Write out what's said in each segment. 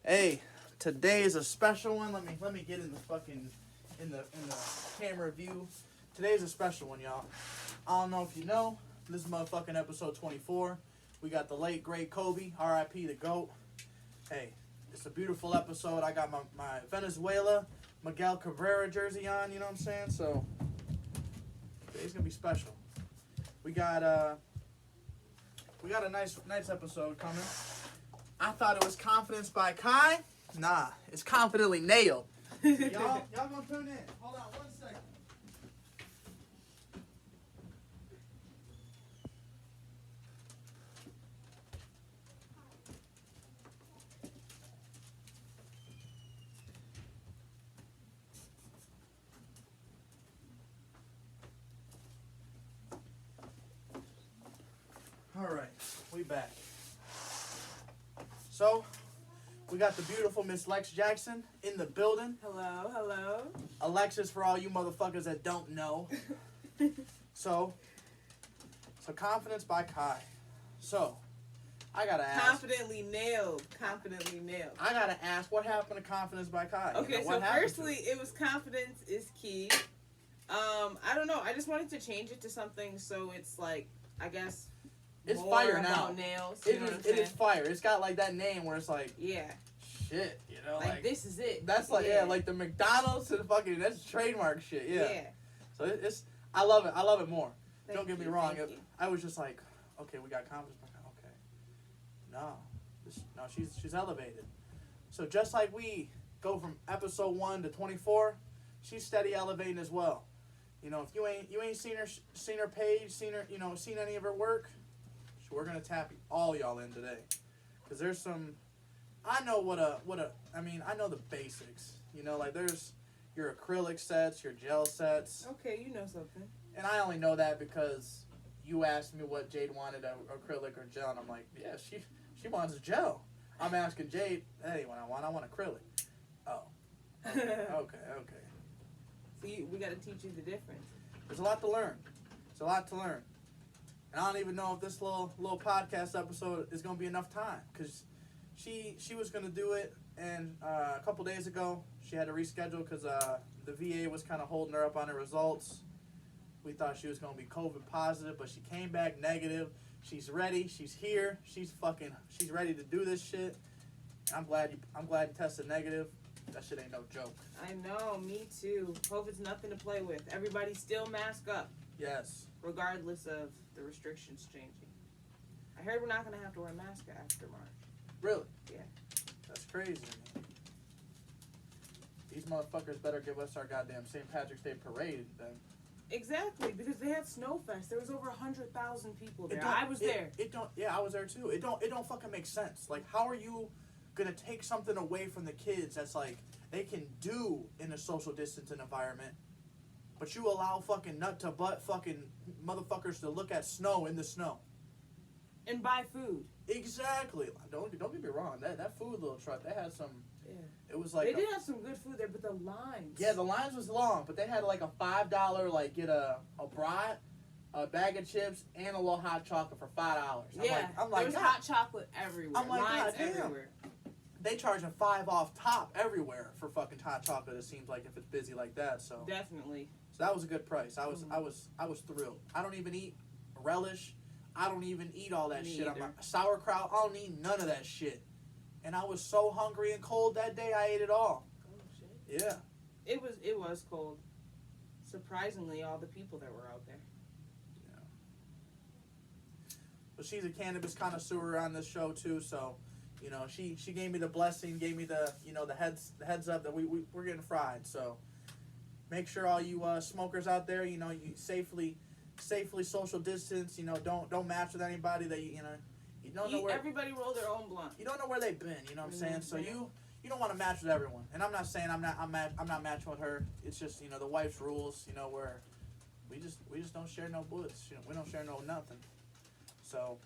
Hey, today is a special one. Let me get in the fucking in the camera view. Today's a special one, y'all. I don't know if you know, this is motherfucking episode 24. We got the late great Kobe, R.I.P. the GOAT. Hey, it's a beautiful episode. I got my Venezuela Miguel Cabrera jersey on. You know what I'm saying? So today's gonna be special. We got a nice episode coming. I thought it was Confidence by Kai. Nah, it's Confidently Nailed. Y'all gonna tune in. Hold on 1 second. Alright, we back. So, we got the beautiful Miss Lex Jackson in the building. Hello. Alexis for all you motherfuckers that don't know. So Confidence by Kai. So, I gotta ask. Confidently nailed. I gotta ask, what happened to Confidence by Kai? Okay, so firstly, it was confidence is key. I don't know. I just wanted to change it to something so it's like, I guess, it's more fire about now. Nails. It is fire. It's got like that name where it's like, yeah, shit, you know, like this is it. That's like like the McDonald's to the fucking, that's trademark shit. Yeah. So it's I love it more. Don't get me wrong. I was just like, okay, we got Confidence. Okay, no, she's elevated. So just like we go from episode 1 to 24, she's steady elevating as well. You know, if you ain't seen her page, seen any of her work, so we're gonna tap all y'all in today, cause there's some. I know I know the basics. You know, like there's your acrylic sets, your gel sets. Okay, you know something. And I only know that because you asked me what Jade wanted, acrylic or gel, and I'm like, yeah, she wants gel. I'm asking Jade, hey, what I want acrylic. Oh, okay. See, we got to teach you the difference. There's a lot to learn. And I don't even know if this little podcast episode is going to be enough time, because she was going to do it, and a couple days ago she had to reschedule because the VA was kind of holding her up on her results. We thought she was going to be COVID positive, but she came back negative. She's ready. She's here. She's ready to do this shit. I'm glad you tested negative. That shit ain't no joke. I know, me too. COVID's nothing to play with. Everybody still mask up. Yes. Regardless of the restrictions changing. I heard we're not going to have to wear masks after March. Really? Yeah. That's crazy, man. These motherfuckers better give us our goddamn St. Patrick's Day parade then. Exactly, because they had Snowfest. There was over 100,000 people there. I was there. I was there too. It don't fucking make sense. Like, how are you gonna take something away from the kids that's like they can do in a social distancing environment, but you allow fucking nut to butt fucking motherfuckers to look at snow in the snow and buy food? Exactly. Don't get me wrong. That food little truck, they had some. Yeah. It was like they did have some good food there, but the lines. Yeah, the lines was long, but they had like a $5 like get a brat, a bag of chips, and a little hot chocolate for $5. I'm like, there was hot chocolate everywhere. I'm like, lines everywhere. They charging $5 off top everywhere for fucking hot chocolate. It seems like if it's busy like that. So definitely. So that was a good price. I was thrilled. I don't even eat relish. I don't even eat all that shit. I'm like, sauerkraut. I don't eat none of that shit. And I was so hungry and cold that day. I ate it all. Oh shit. Yeah. It was cold. Surprisingly, all the people that were out there. Yeah. But she's a cannabis connoisseur on this show too, so. You know, she gave me the blessing, gave me the the heads up that we're getting fried. So make sure all you smokers out there, you safely social distance. Don't match with anybody that you don't know where. Everybody roll their own blunt. You don't know where they've been. You know what I'm saying? So you don't want to match with everyone. And I'm not saying I'm not matching with her. It's just the wife's rules. Where we just don't share no bullets. We don't share no nothing. So,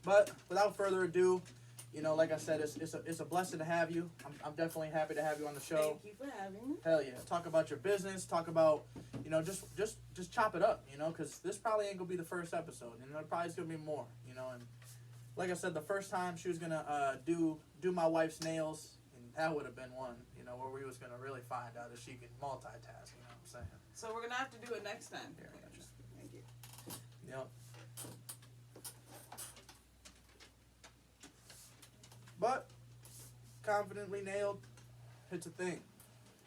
but without further ado. Like I said, it's a blessing to have you. I'm definitely happy to have you on the show. Thank you for having me. Hell yeah. Talk about your business. Talk about, just chop it up, because this probably ain't going to be the first episode. There probably is going to be more, and like I said, the first time she was gonna do my wife's nails, and that would have been one, you know, where we was gonna really find out if she can multitask. You know what I'm saying? So we're gonna have to do it next time. Yeah, I gotcha. Thank you. Yep. But confidently nailed, it's a thing.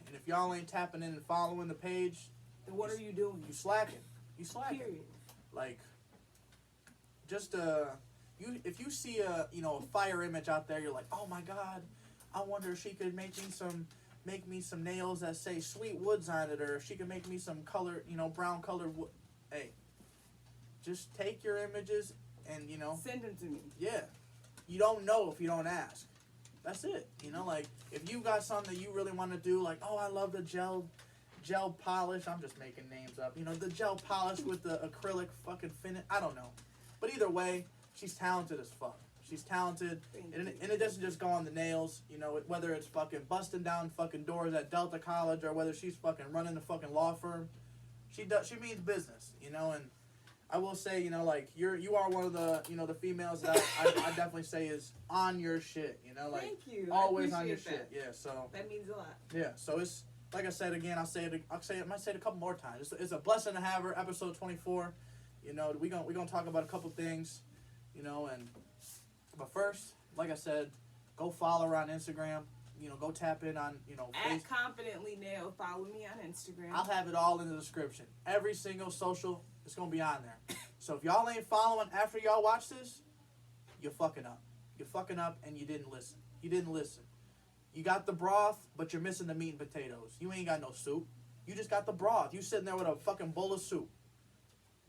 And if y'all ain't tapping in and following the page, Then what are you doing? you slacking. You slacking. Period. Like, just if you see a fire image out there, you're like, oh my god, I wonder if she could make me some nails that say Sweet Woods on it, or if she could make me some color, brown colored wood. Hey, just take your images and Send them to me. yeah, you don't know if you don't ask. That's it. Like if you got something that you really want to do, like, oh, I love the gel polish. I'm just making names up. The gel polish with the acrylic fucking finish. I don't know. But either way, she's talented as fuck. She's talented. And it doesn't just go on the nails. Whether it's fucking busting down fucking doors at Delta College or whether she's fucking running a fucking law firm. She means business, and I will say, like you are one of the, the females that I definitely say is on your shit, like Thank you. always on your that. shit. Yeah, so That means a lot. yeah, so it's like I said again. I might say it a couple more times. It's a blessing to have her. Episode 24. We gonna talk about a couple things, but first, like I said, go follow her on Instagram. Go tap in on At Confidently Nailed. Follow me on Instagram. I'll have it all in the description. Every single social, it's gonna be on there. So if y'all ain't following after y'all watch this, you're fucking up. You're fucking up, and you didn't listen. You got the broth, but you're missing the meat and potatoes. You ain't got no soup. You just got the broth. You sitting there with a fucking bowl of soup.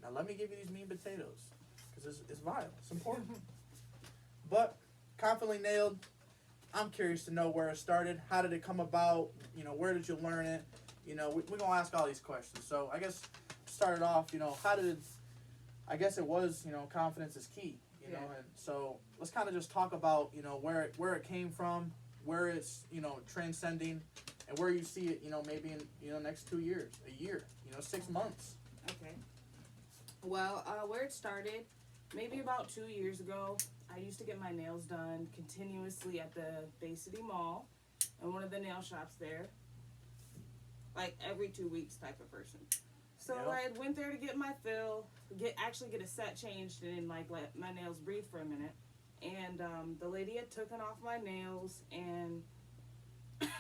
Now let me give you these meat and potatoes, because it's vital. It's important. But confidently nailed. I'm curious to know where it started. How did it come about? Where did you learn it? We're going to ask all these questions. So I guess to start it off, I guess it was, confidence is key, Yeah. and so let's kind of just talk about, where it came from, where it's, transcending, and where you see it, maybe in, next 2 years, a year, 6 months. Okay. Well, where it started, maybe about 2 years ago, I used to get my nails done continuously at the Bay City Mall and one of the nail shops there, like every 2 weeks type of person. So Yep. I went there to get my fill, get a set changed and like let my nails breathe for a minute. And the lady had taken off my nails, and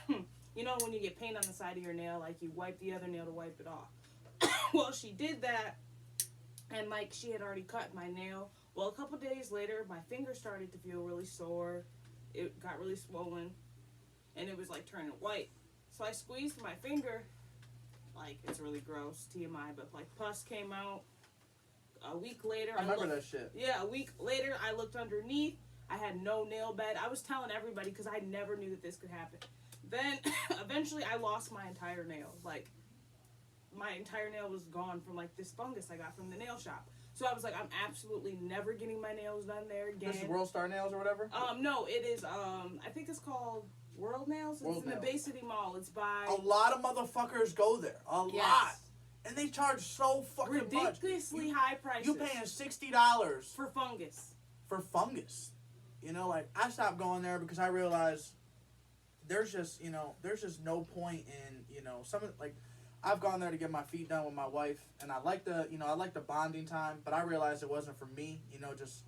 when you get paint on the side of your nail, like you wipe the other nail to wipe it off. Well, she did that, and like she had already cut my nail. Well, a couple days later, my finger started to feel really sore. It got really swollen, and it was like turning white. So I squeezed my finger, like it's really gross, TMI, but like pus came out. A week later, I remember that shit. Yeah, a week later, I looked underneath. I had no nail bed. I was telling everybody because I never knew that this could happen. Then, eventually, I lost my entire nail. Like, my entire nail was gone from like this fungus I got from the nail shop. So I was like, I'm absolutely never getting my nails done there again. This is World Star Nails or whatever? No, it is, I think it's called World Nails. It's in the Bay City Mall. It's by... A lot of motherfuckers go there. A lot. And they charge so fucking much. Ridiculously high prices. You paying $60 for fungus. For fungus. Like, I stopped going there because I realized there's just no point in, some of, like, I've gone there to get my feet done with my wife, and I like the bonding time, but I realized it wasn't for me, just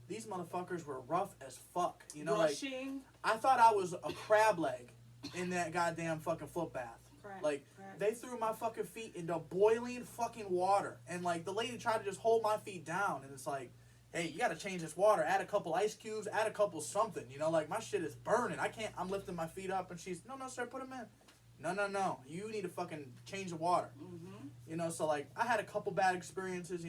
these motherfuckers were rough as fuck, Rushing. Like, I thought I was a crab leg in that goddamn fucking foot bath. Like, they threw my fucking feet into boiling fucking water, and like the lady tried to just hold my feet down, and it's like, hey, you gotta change this water, add a couple ice cubes, add a couple something, like my shit is burning, I'm lifting my feet up, and she's, no sir, put them in. No. You need to fucking change the water. Mm-hmm. So like I had a couple bad experiences.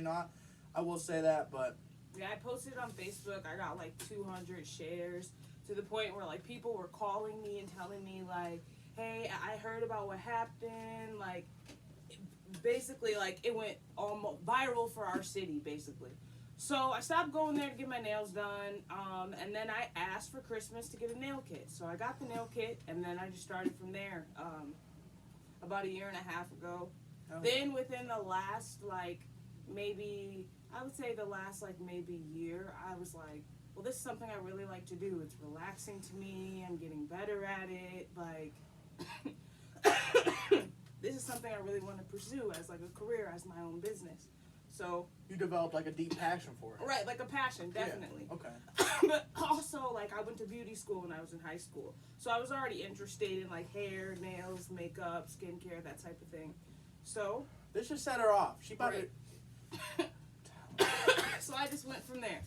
I will say that, but yeah, I posted on Facebook. I got like 200 shares to the point where like people were calling me and telling me like, "Hey, I heard about what happened." Like, basically, like it went almost viral for our city, basically. So I stopped going there to get my nails done, and then I asked for Christmas to get a nail kit. So I got the nail kit, and then I just started from there about a year and a half ago. Oh. Then within the last, like, maybe, I would say the last, like, maybe year, I was like, well, this is something I really like to do. It's relaxing to me. I'm getting better at it. Like, this is something I really want to pursue as like a career, as my own business. So you developed like a deep passion for it. Right, like a passion, definitely. Yeah. Okay. But also, like, I went to beauty school when I was in high school, so I was already interested in like hair, nails, makeup, skincare, that type of thing. So this just set her off. She about right. So I just went from there.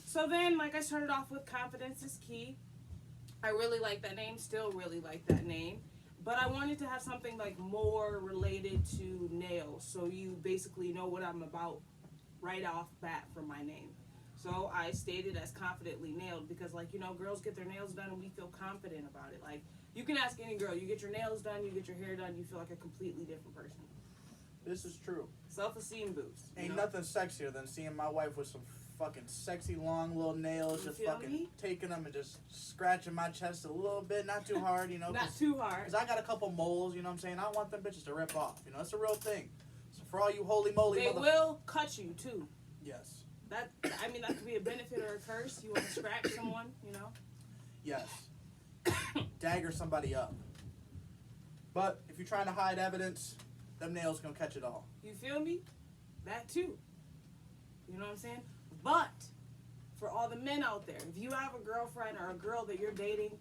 So then, like, I started off with confidence is key. I really like that name, still really like that name. But I wanted to have something like more related to nails, so you basically know what I'm about right off bat from my name. So I stated as confidently nailed because, like, you know, girls get their nails done and we feel confident about it. Like, you can ask any girl, you get your nails done, you get your hair done, you feel like a completely different person. This is true. Self-esteem boost. Ain't nothing sexier than seeing my wife with some fucking sexy long little nails, You just feel fucking me? taking them and just scratching my chest a little bit, not too hard, you know. Not too hard. Because I got a couple moles, you know what I'm saying? I want them bitches to rip off, you know. It's a real thing. So for all you holy moly They will cut you too. Yes. That could be a benefit or a curse. You want to scratch someone, you know? Yes. Dagger somebody up. But if you're trying to hide evidence, them nails gonna catch it all. You feel me? That too. You know what I'm saying? But for all the men out there, if you have a girlfriend or a girl that you're dating,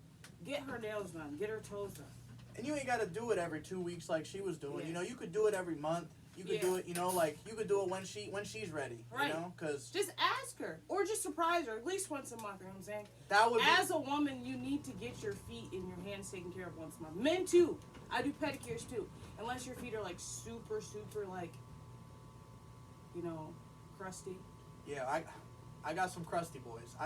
get her nails done, get her toes done. And you ain't gotta do it every 2 weeks like she was doing. Yes. You know, you could do it every month. You could do it, you know, like you could do it when she's ready. Right. You know, because just ask her or just surprise her at least once a month. You know what I'm saying? that would. As a woman, you need to get your feet and your hands taken care of once a month. Men too. I do pedicures too. Unless your feet are like super, super like, you know, crusty. Yeah, I got some crusty boys.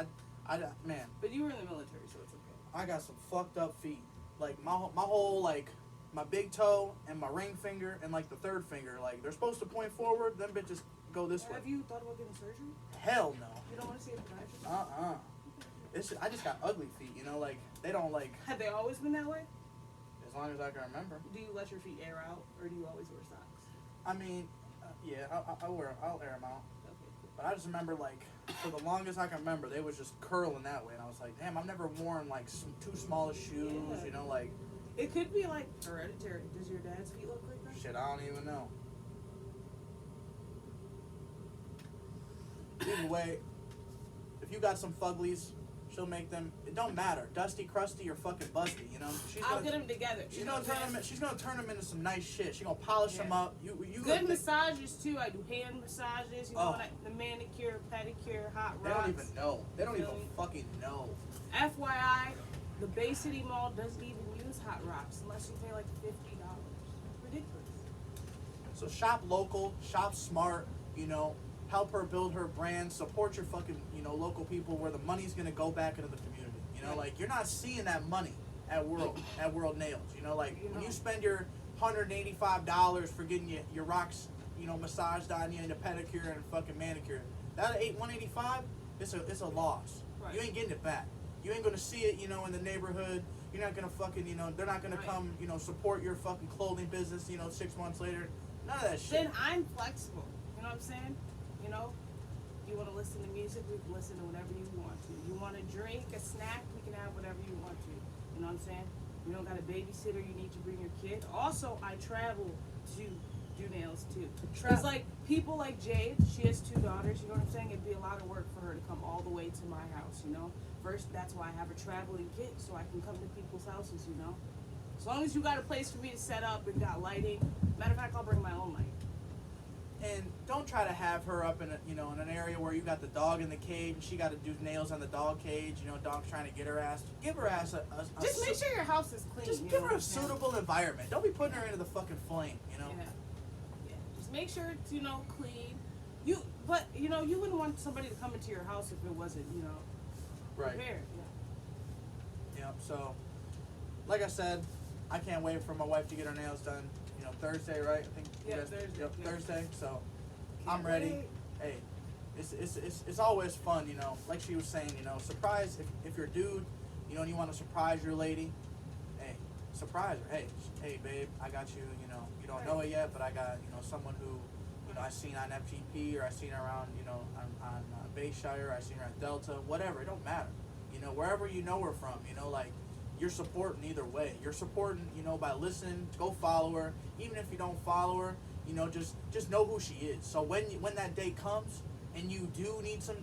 Man. But you were in the military, so it's okay. I got some fucked up feet. Like my whole like my big toe and my ring finger and like the third finger, like they're supposed to point forward. Them bitches go this way. Have you thought about getting surgery? Hell no. You don't want to see a podiatrist? I just got ugly feet. You know, like they don't like. Have they always been that way? As long as I can remember. Do you let your feet air out, or do you always wear socks? I mean, yeah, I'll air them out. Okay, cool. But I just remember, like, for the longest I can remember, they was just curling that way. And I was like, damn, I've never worn, like, too small of shoes, Yeah. you know, like. It could be, like, hereditary. Does your dad's feet look like that? Shit, I don't even know. Either way, if you got some fuglies, she'll make them. It don't matter, dusty, crusty, or fucking busty. You know, I'll get them together. She's gonna turn them. She's gonna turn them into some nice shit. She's gonna polish them up. You good massages too. I do hand massages. You know, Oh. the manicure, pedicure, hot They rocks. don't even know. They don't even fucking know. FYI, the Bay City Mall doesn't even use hot rocks unless you pay like $50. Ridiculous. So shop local, shop smart. You know, help her build her brand. Support your fucking local people where the money's gonna go back into the community. You know, like you're not seeing that money at World Nails. You know, like when you spend your $185 for getting your rocks, massaged on you and a pedicure and fucking manicure, that $185, it's a loss. Right. You ain't getting it back. You ain't gonna see it, in the neighborhood. You're not gonna fucking, they're not gonna come, support your fucking clothing business, 6 months later. None of that shit. Then I'm flexible. You know what I'm saying? You want to listen to music, we can listen to whatever you want to. You want to drink a snack, we can have whatever you want to. You know what I'm saying? You don't got a babysitter, you need to bring your kid. Also, I travel to do nails too. It's like people like Jade, she has 2 daughters, you know what I'm saying? It'd be a lot of work for her to come all the way to my house, First, that's why I have a traveling kit, so I can come to people's houses, As long as you got a place for me to set up and got lighting. Matter of fact, I'll bring my own light. And don't try to have her up in in an area where you got the dog in the cage and she got to do nails on the dog cage. Dog's trying to get her ass. Give her ass a just make sure your house is clean. Just give her a suitable environment. Don't be putting her into the fucking flame. Yeah. Just make sure it's clean. You wouldn't want somebody to come into your house if it wasn't right. prepared. Yeah. Yep. So, like I said, I can't wait for my wife to get her nails done. Thursday, right? I think. Thursday. Yep, Yeah. Thursday. So, Can't I'm ready. wait. Hey, it's always fun, Like she was saying, surprise if you're a dude, and you want to surprise your lady. Hey, surprise her. Hey, babe, I got you. You don't know it yet, but I got someone who I seen on FGP, or I seen around, on Bayshire, I seen her at Delta, whatever. It don't matter. Wherever you know her from, like, you're supporting either way. You're supporting, by listening. Go follow her. Even if you don't follow her, just know who she is. So when that day comes and you do need some,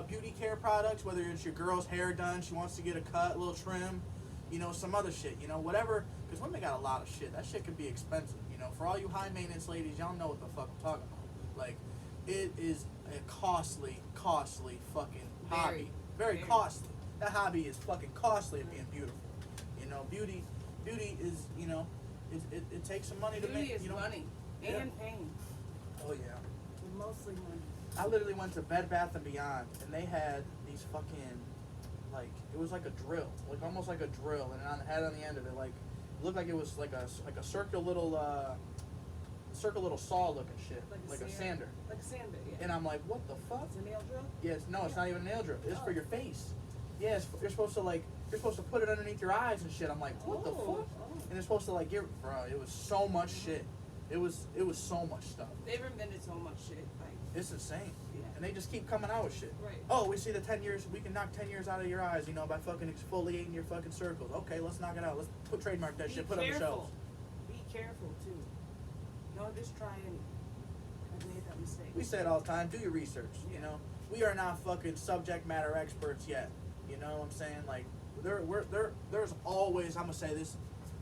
beauty care products, whether it's your girl's hair done, she wants to get a cut, a little trim, some other shit, whatever. Because women got a lot of shit. That shit could be expensive. For all you high maintenance ladies, y'all know what the fuck I'm talking about. Like, it is a costly fucking hobby. Very costly. That hobby is fucking costly of being beautiful. Beauty is, it takes some money to make. Beauty is money and pain. Oh yeah. Mostly money. I literally went to Bed Bath & Beyond, and they had these fucking, like, it was like a drill, like almost like a drill, and it had on the end of it, like, it looked like it was like a circle little saw looking shit, like a sander. Like a sander, yeah. And I'm like, what the fuck? It's a nail drill? Yes, no, it's not even a nail drill. It's for your face. Yes, you're supposed to put it underneath your eyes and shit. I'm like, what the fuck? And it's supposed to like get, bro. It was so much shit. It was so much stuff. They've invented so much shit. Like, it's insane. Yeah. And they just keep coming out with shit. Right. Oh, we see the 10 years. We can knock 10 years out of your eyes, by fucking exfoliating your fucking circles. Okay, let's knock it out. Let's trademark that shit. Put it on the shelves. Be careful too. Don't just try and made that mistake. We say it all the time. Do your research. We are not fucking subject matter experts yet. You know what I'm saying? Like, there's always, I'm gonna say this,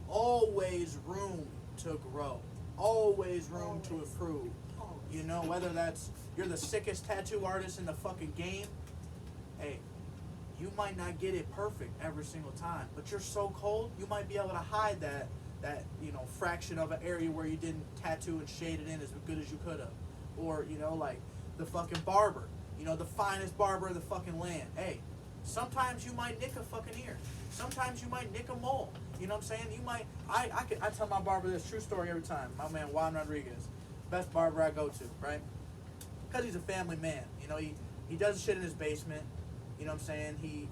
always room to grow. Always room to improve. Whether that's you're the sickest tattoo artist in the fucking game, hey, you might not get it perfect every single time, but you're so cold, you might be able to hide that fraction of an area where you didn't tattoo and shade it in as good as you could have. Or, like the fucking barber, the finest barber in the fucking land. Hey, sometimes you might nick a fucking ear. Sometimes you might nick a mole. You know what I'm saying? You might, I tell my barber this true story every time. My man Juan Rodriguez, best barber I go to, right? Because he's a family man. He does shit in his basement. You know what I'm saying? He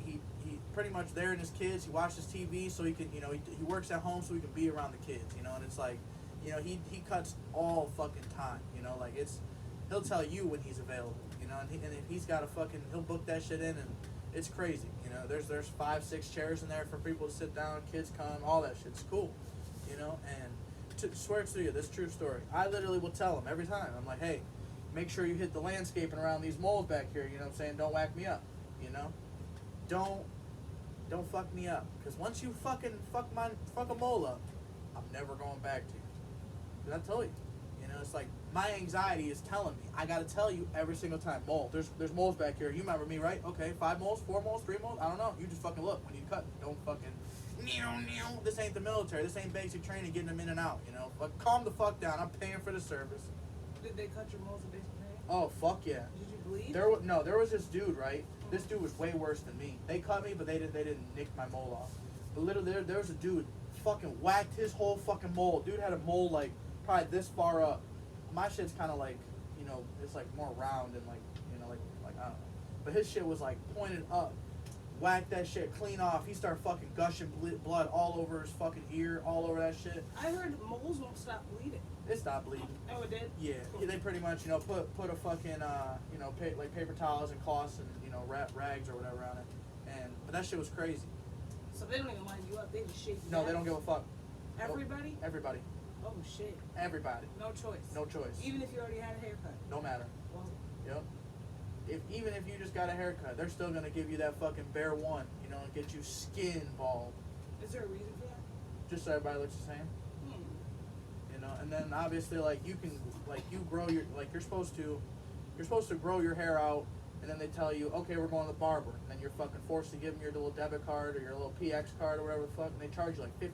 pretty much there in his kids. He watches TV so he can, he works at home so he can be around the kids, and it's like, he cuts all fucking time, like he'll tell you when he's available, and if he's got a fucking, he'll book that shit in, and it's crazy, there's 5-6 chairs in there for people to sit down, kids come, all that shit's cool, and to swear to you, this true story, I literally will tell him every time, I'm like, hey, make sure you hit the landscaping around these moles back here, you know what I'm saying, don't whack me up, don't fuck me up, because once you fuck a mole up, I'm never going back to you. Because I told you, it's like my anxiety is telling me I gotta tell you every single time. Mole, there's moles back here. You remember me, right? Okay, 5 moles, 4 moles, 3 moles. I don't know. You just fucking look when you cut. Don't fucking. This ain't the military. This ain't basic training, getting them in and out. But calm the fuck down. I'm paying for the service. Did they cut your moles in basic training? Oh fuck yeah. Did you bleed? There was this dude, right? This dude was way worse than me. They cut me, but they didn't nick my mole off. But literally, there was a dude fucking whacked his whole fucking mole. Dude had a mole like probably this far up. My shit's kind of like, it's like more round and like, like I don't know. But his shit was like pointed up. Whacked that shit clean off. He started fucking gushing blood all over his fucking ear, all over that shit. I heard moles won't stop bleeding. It stopped bleeding. Oh, it did? Yeah. Cool. They pretty much, put a fucking, like paper towels and cloths and, rags or whatever on it. But that shit was crazy. So they don't even line you up. They just shake you No, down? they don't give a fuck. Everybody? Nope. Everybody. Oh, shit. Everybody. No choice. No choice. Even if you already had a haircut? No matter. Whoa. Yep. Even if you just got a haircut, they're still gonna give you that fucking bare one, and get you skin bald. Is there a reason for that? Just so everybody looks the same. And then obviously like you can you grow your you're supposed to grow your hair out, and then they tell you, okay, we're going to the barber, and then you're fucking forced to give them your little debit card or your little PX card or whatever the fuck, and they charge you like $15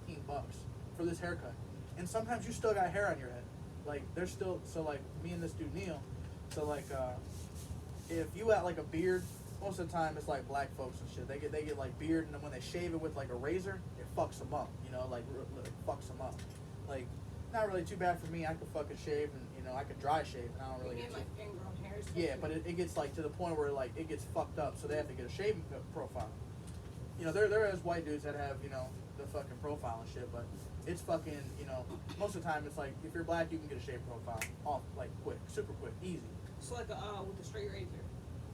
for this haircut. And sometimes you still got hair on your head. Like there's still, so like me and this dude Neil, so like if you got like a beard, most of the time it's like black folks and shit. They get like beard, and then when they shave it with like a razor, it fucks them up. Like fucks them up. Like not really too bad for me. I could fucking shave, and I could dry shave, and I don't really. You mean like ingrown hairs? Yeah, but it gets like to the point where like it gets fucked up, so they have to get a shaving profile. you know, there is white dudes that have, you know, the fucking profile and shit, but it's fucking, you know, most of the time it's like, if you're black, you can get a shaved profile off, like, quick, super quick, easy. So like with the straight razor.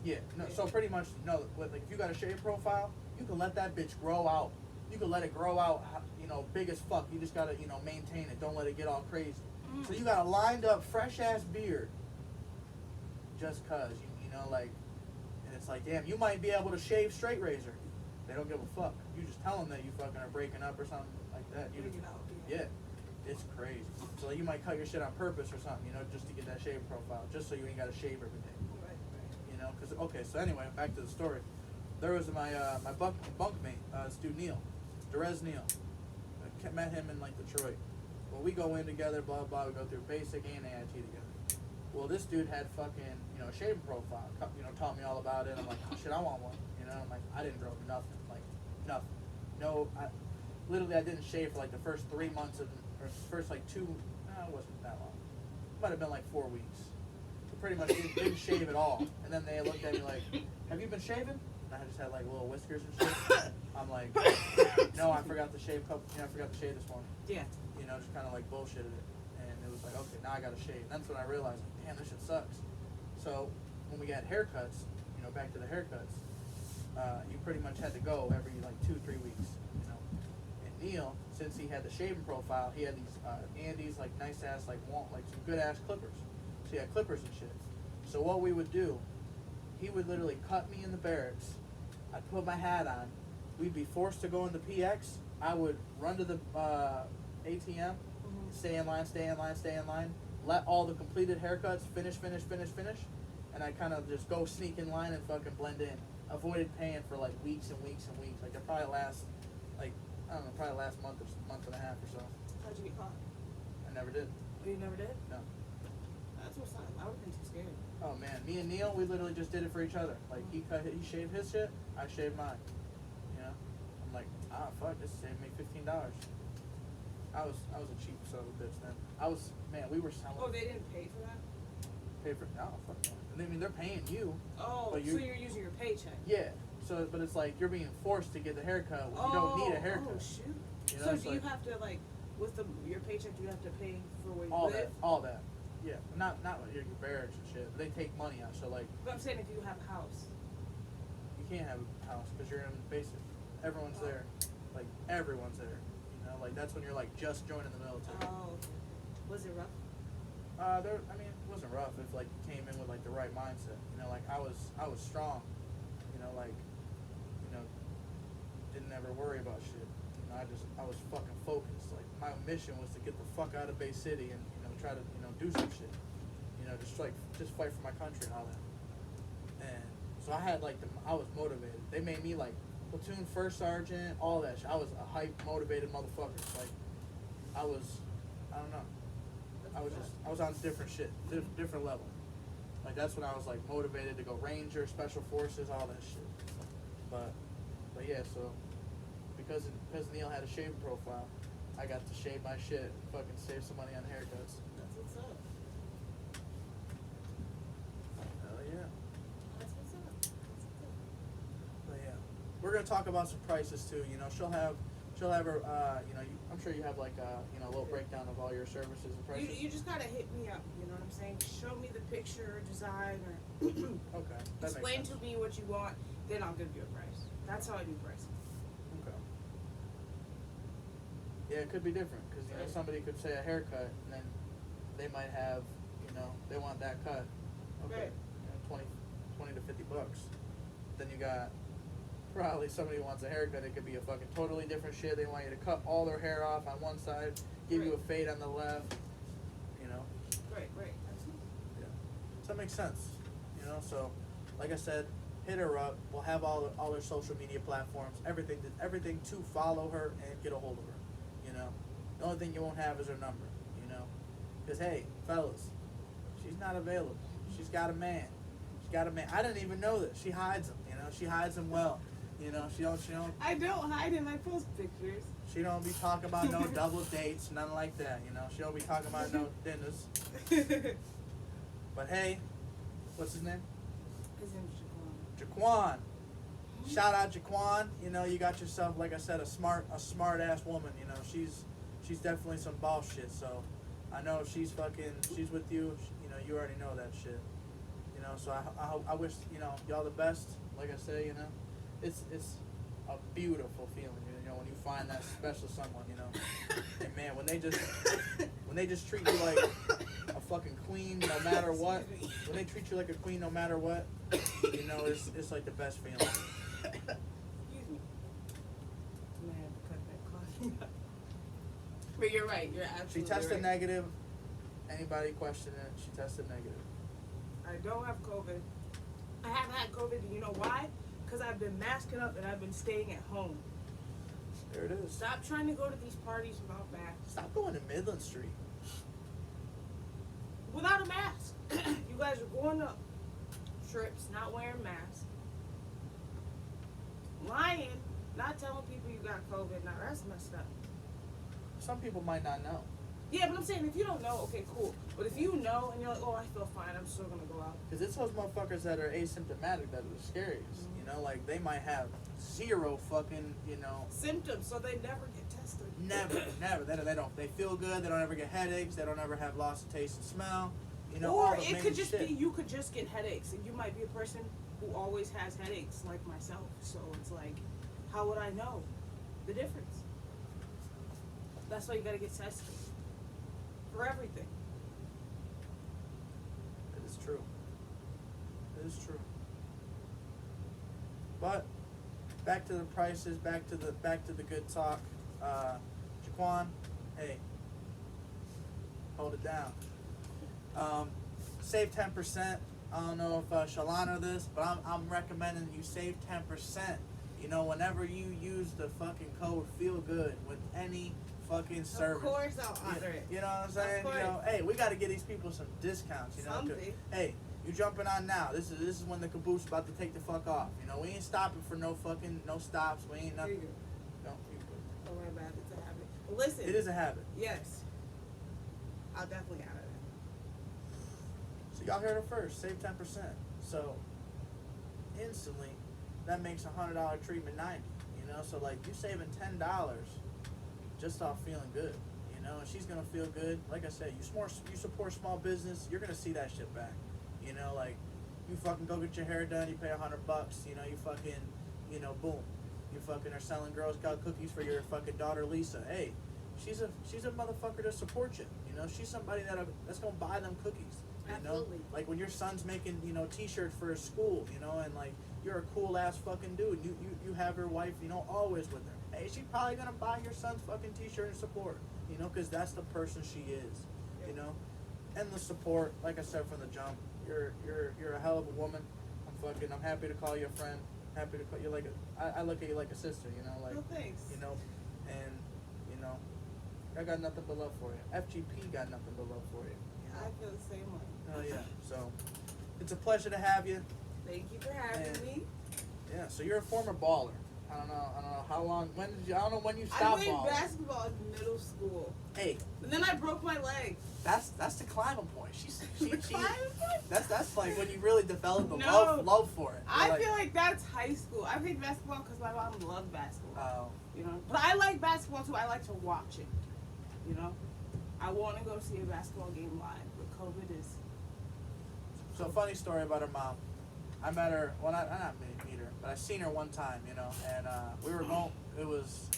Yeah, no, so pretty much, no, like, if you got a shaved profile, you can let that bitch grow out. You can let it grow out, you know, big as fuck. You just gotta, you know, maintain it. Don't let it get all crazy. So you got a lined up, fresh ass beard, just cause, you know, like, and it's like, damn, you might be able to shave straight razor. They don't give a fuck. You just tell them that you fucking are breaking up or something like that. You just, yeah, it's crazy. So like, you might cut your shit on purpose or something, you know, just to get that shave profile, just so you ain't gotta shave every day. You know, cause okay, so anyway, back to the story. There was my my bunkmate, this dude Neil, Derez Neil. I met him in like Detroit. Well, we go in together, blah blah. We go through basic and AIT together. Well, this dude had fucking, you know, a shaving profile. You know, taught me all about it. I'm like, oh, shit, I want one. You know, I'm like, I didn't grow nothing, like nothing. No, I didn't shave for like the first 3 months of, or first like two. No, it wasn't that long. It might have been like 4 weeks. So pretty much didn't shave at all. And then they looked at me like, have you been shaving? And I just had like little whiskers and shit. I'm like, no, I forgot to shave. I forgot to shave this morning. Yeah. You know, just kind of like bullshitted it. And it was like, okay, now I got to shave. And that's when I realized, like, damn, this shit sucks. So when we got haircuts, you know, back to the haircuts, you pretty much had to go every like 2-3 weeks. You know, and Neil, since he had the shaving profile, he had these Andes, like nice ass, like some good ass clippers. So he had clippers and shit. So what we would do, he would literally cut me in the barracks. I'd put my hat on. We'd be forced to go into PX. I would run to the ATM, stay in line, let all the completed haircuts finish, and I kind of just go sneak in line and fucking blend in. Avoided paying for like weeks and weeks and weeks. Like they probably last, like, I don't know, probably last month and a half or so. How'd you get caught? I never did. You never did? No. That's what's up. I would have been too scared. Oh man, me and Neil, we literally just did it for each other. Like he shaved his shit, I shaved mine. You know, I'm like, fuck, this saved me $15. I was a cheap son of a bitch then. We were selling. Oh, they didn't pay for that? Pay for no, fuck no. I mean, they're paying you. Oh, but so you're using your paycheck? Yeah. So, but it's like you're being forced to get the haircut when you don't need a haircut. Oh shoot. You know, so do like, you have to like with your paycheck? Do you have to pay for where you live? All that. Yeah, not your barracks and shit. But they take money out. So like. But I'm saying if you have a house. You can't have a house because you're in basic. Everyone's there. Like everyone's there. You know, like that's when you're like just joining the military. Oh. Was it rough? I mean, it wasn't rough if like you came in with like the right mindset. You know, like I was strong. You know, like, you know, didn't ever worry about shit. You know, I was fucking focused. Like my mission was to get the fuck out of Bay City and, you know, try to, you know, do some shit. You know, just fight for my country and all that. And so I had like I was motivated. They made me like platoon first sergeant, all that shit. I was a hype, motivated motherfucker. Like I don't know. I was on different shit, different level. Like that's when I was like motivated to go Ranger, Special Forces, all that shit. But yeah, so because Neil had a shaving profile, I got to shave my shit and fucking save some money on haircuts. That's what's up. Hell yeah. That's what's up. But yeah, we're gonna talk about some prices too. You know, she'll have her, you know, I'm sure you have like a, you know, a little breakdown of all your services and prices. You just gotta hit me up, you know what I'm saying? Show me the picture, design, or Okay. That explain makes sense. to me what you want, then I'll give you a price. That's how I do pricing. Okay. Yeah, it could be different because, you know, somebody could say a haircut and then they might have, you know, they want that cut. Okay. Right. You know, 20 to $50. Then you got probably somebody who wants a haircut. It could be a fucking totally different shit. They want you to cut all their hair off on one side, give you a fade on the left. You know. Right. Absolutely. Yeah. So that makes sense. You know. So, like I said, hit her up. We'll have all her social media platforms, everything to follow her and get a hold of her. You know. The only thing you won't have is her number. You know. Because hey, fellas, she's not available. She's got a man. I didn't even know this. She hides him. You know. She hides him well. You know, she don't. I don't hide him. I post pictures. She don't be talking about no double dates, nothing like that. You know, she don't be talking about no dinners. But hey, what's his name? His name's Jaquan. Jaquan. shout out Jaquan. You know, you got yourself, like I said, a smart ass woman. You know, she's definitely some boss shit. So I know she's with you. You know, you already know that shit. You know, so I wish, you know, y'all the best. Like I say, you know, it's a beautiful feeling. You know, when you find that special someone. You know, and man, when they just treat you like a fucking queen, no matter what. When they treat you like a queen, no matter what, you know, it's like the best feeling. Excuse me. Man, I had to cut that coffee. But you're right. You're absolutely She tested right. negative. Anybody question it? She tested negative. I don't have COVID. I haven't had COVID, and you know why? Because I've been masking up and I've been staying at home. There it is. Stop trying to go to these parties without masks. Stop going to Midland Street. Without a mask. You guys are going up trips, not wearing masks. Lying, not telling people you got COVID. Now that's messed up. Some people might not know. Yeah, but I'm saying if you don't know, okay, cool. But if you know and you're like, oh, I feel fine, I'm still gonna go out. Because it's those motherfuckers that are asymptomatic that are the scariest. Mm-hmm. You know, like they might have zero fucking, you know. Symptoms, so they never get tested. Never. They don't. They feel good. They don't ever get headaches. They don't ever have loss of taste and smell. You know, or all the it main could just shit. be you could just get headaches, and you might be a person who always has headaches, like myself. So it's like, how would I know the difference? That's why you gotta get tested for everything. It is true. It is true. But back to the prices. Back to the good talk. Jaquan, hey, hold it down. Save 10%. I don't know if Shalana this, but I'm recommending you save 10%. You know, whenever you use the fucking code Feel Good with any fucking service. Of course I'll honor it. You know what I'm saying? Of You know, course. hey, we got to give these people some discounts. You know, 'cause, Something. hey, you jumping on now. This is when the caboose about to take the fuck off. You know, we ain't stopping for no stops. We ain't nothing. Here you No, go. Oh my bad, it's a habit. But listen. it is a habit. Yes. I'll definitely honor So y'all heard it first. Save 10%. So instantly, that makes $100 treatment $90. You know, so like you saving $10 just off feeling good. You know, and she's gonna feel good. Like I said, you support small business. You're gonna see that shit back. You know, like you fucking go get your hair done. You pay $100. You know, you fucking, you know, boom. You fucking are selling Girl Scout cookies for your fucking daughter Lisa. Hey, she's a motherfucker to support you. You know, she's somebody that's gonna buy them cookies. You Absolutely. know, like when your son's making, you know, T-shirts for his school. You know, and like you're a cool ass fucking dude. You have your wife, you know, always with her. Hey, she's probably gonna buy your son's fucking T-shirt and support. You know, because that's the person she is. You know, and the support, like I said from the jump, you're a hell of a woman. I'm happy to call you a friend. Happy to call you like I look at you like a sister. You know, like Oh, thanks. you know, and you know, I got nothing but love for you. FGP got nothing but love for you. I feel the same way. Oh yeah. So it's a pleasure to have you. Thank you for having And- me. Yeah. So you're a former baller. I don't know how long. I don't know when you I stopped played balling. basketball in middle school. Hey, And then I broke my leg. that's the climbing point. She Climbing point? that's like when you really develop the No. love for it. I You're feel like that's high school. I played basketball because my mom loved basketball. Oh. You know, but I like basketball too. I like to watch it. You know, I want to go see a basketball game live, but COVID is. So funny story about her mom. I met her. Well, I not meet her, but I seen her one time. You know, and we were going. It was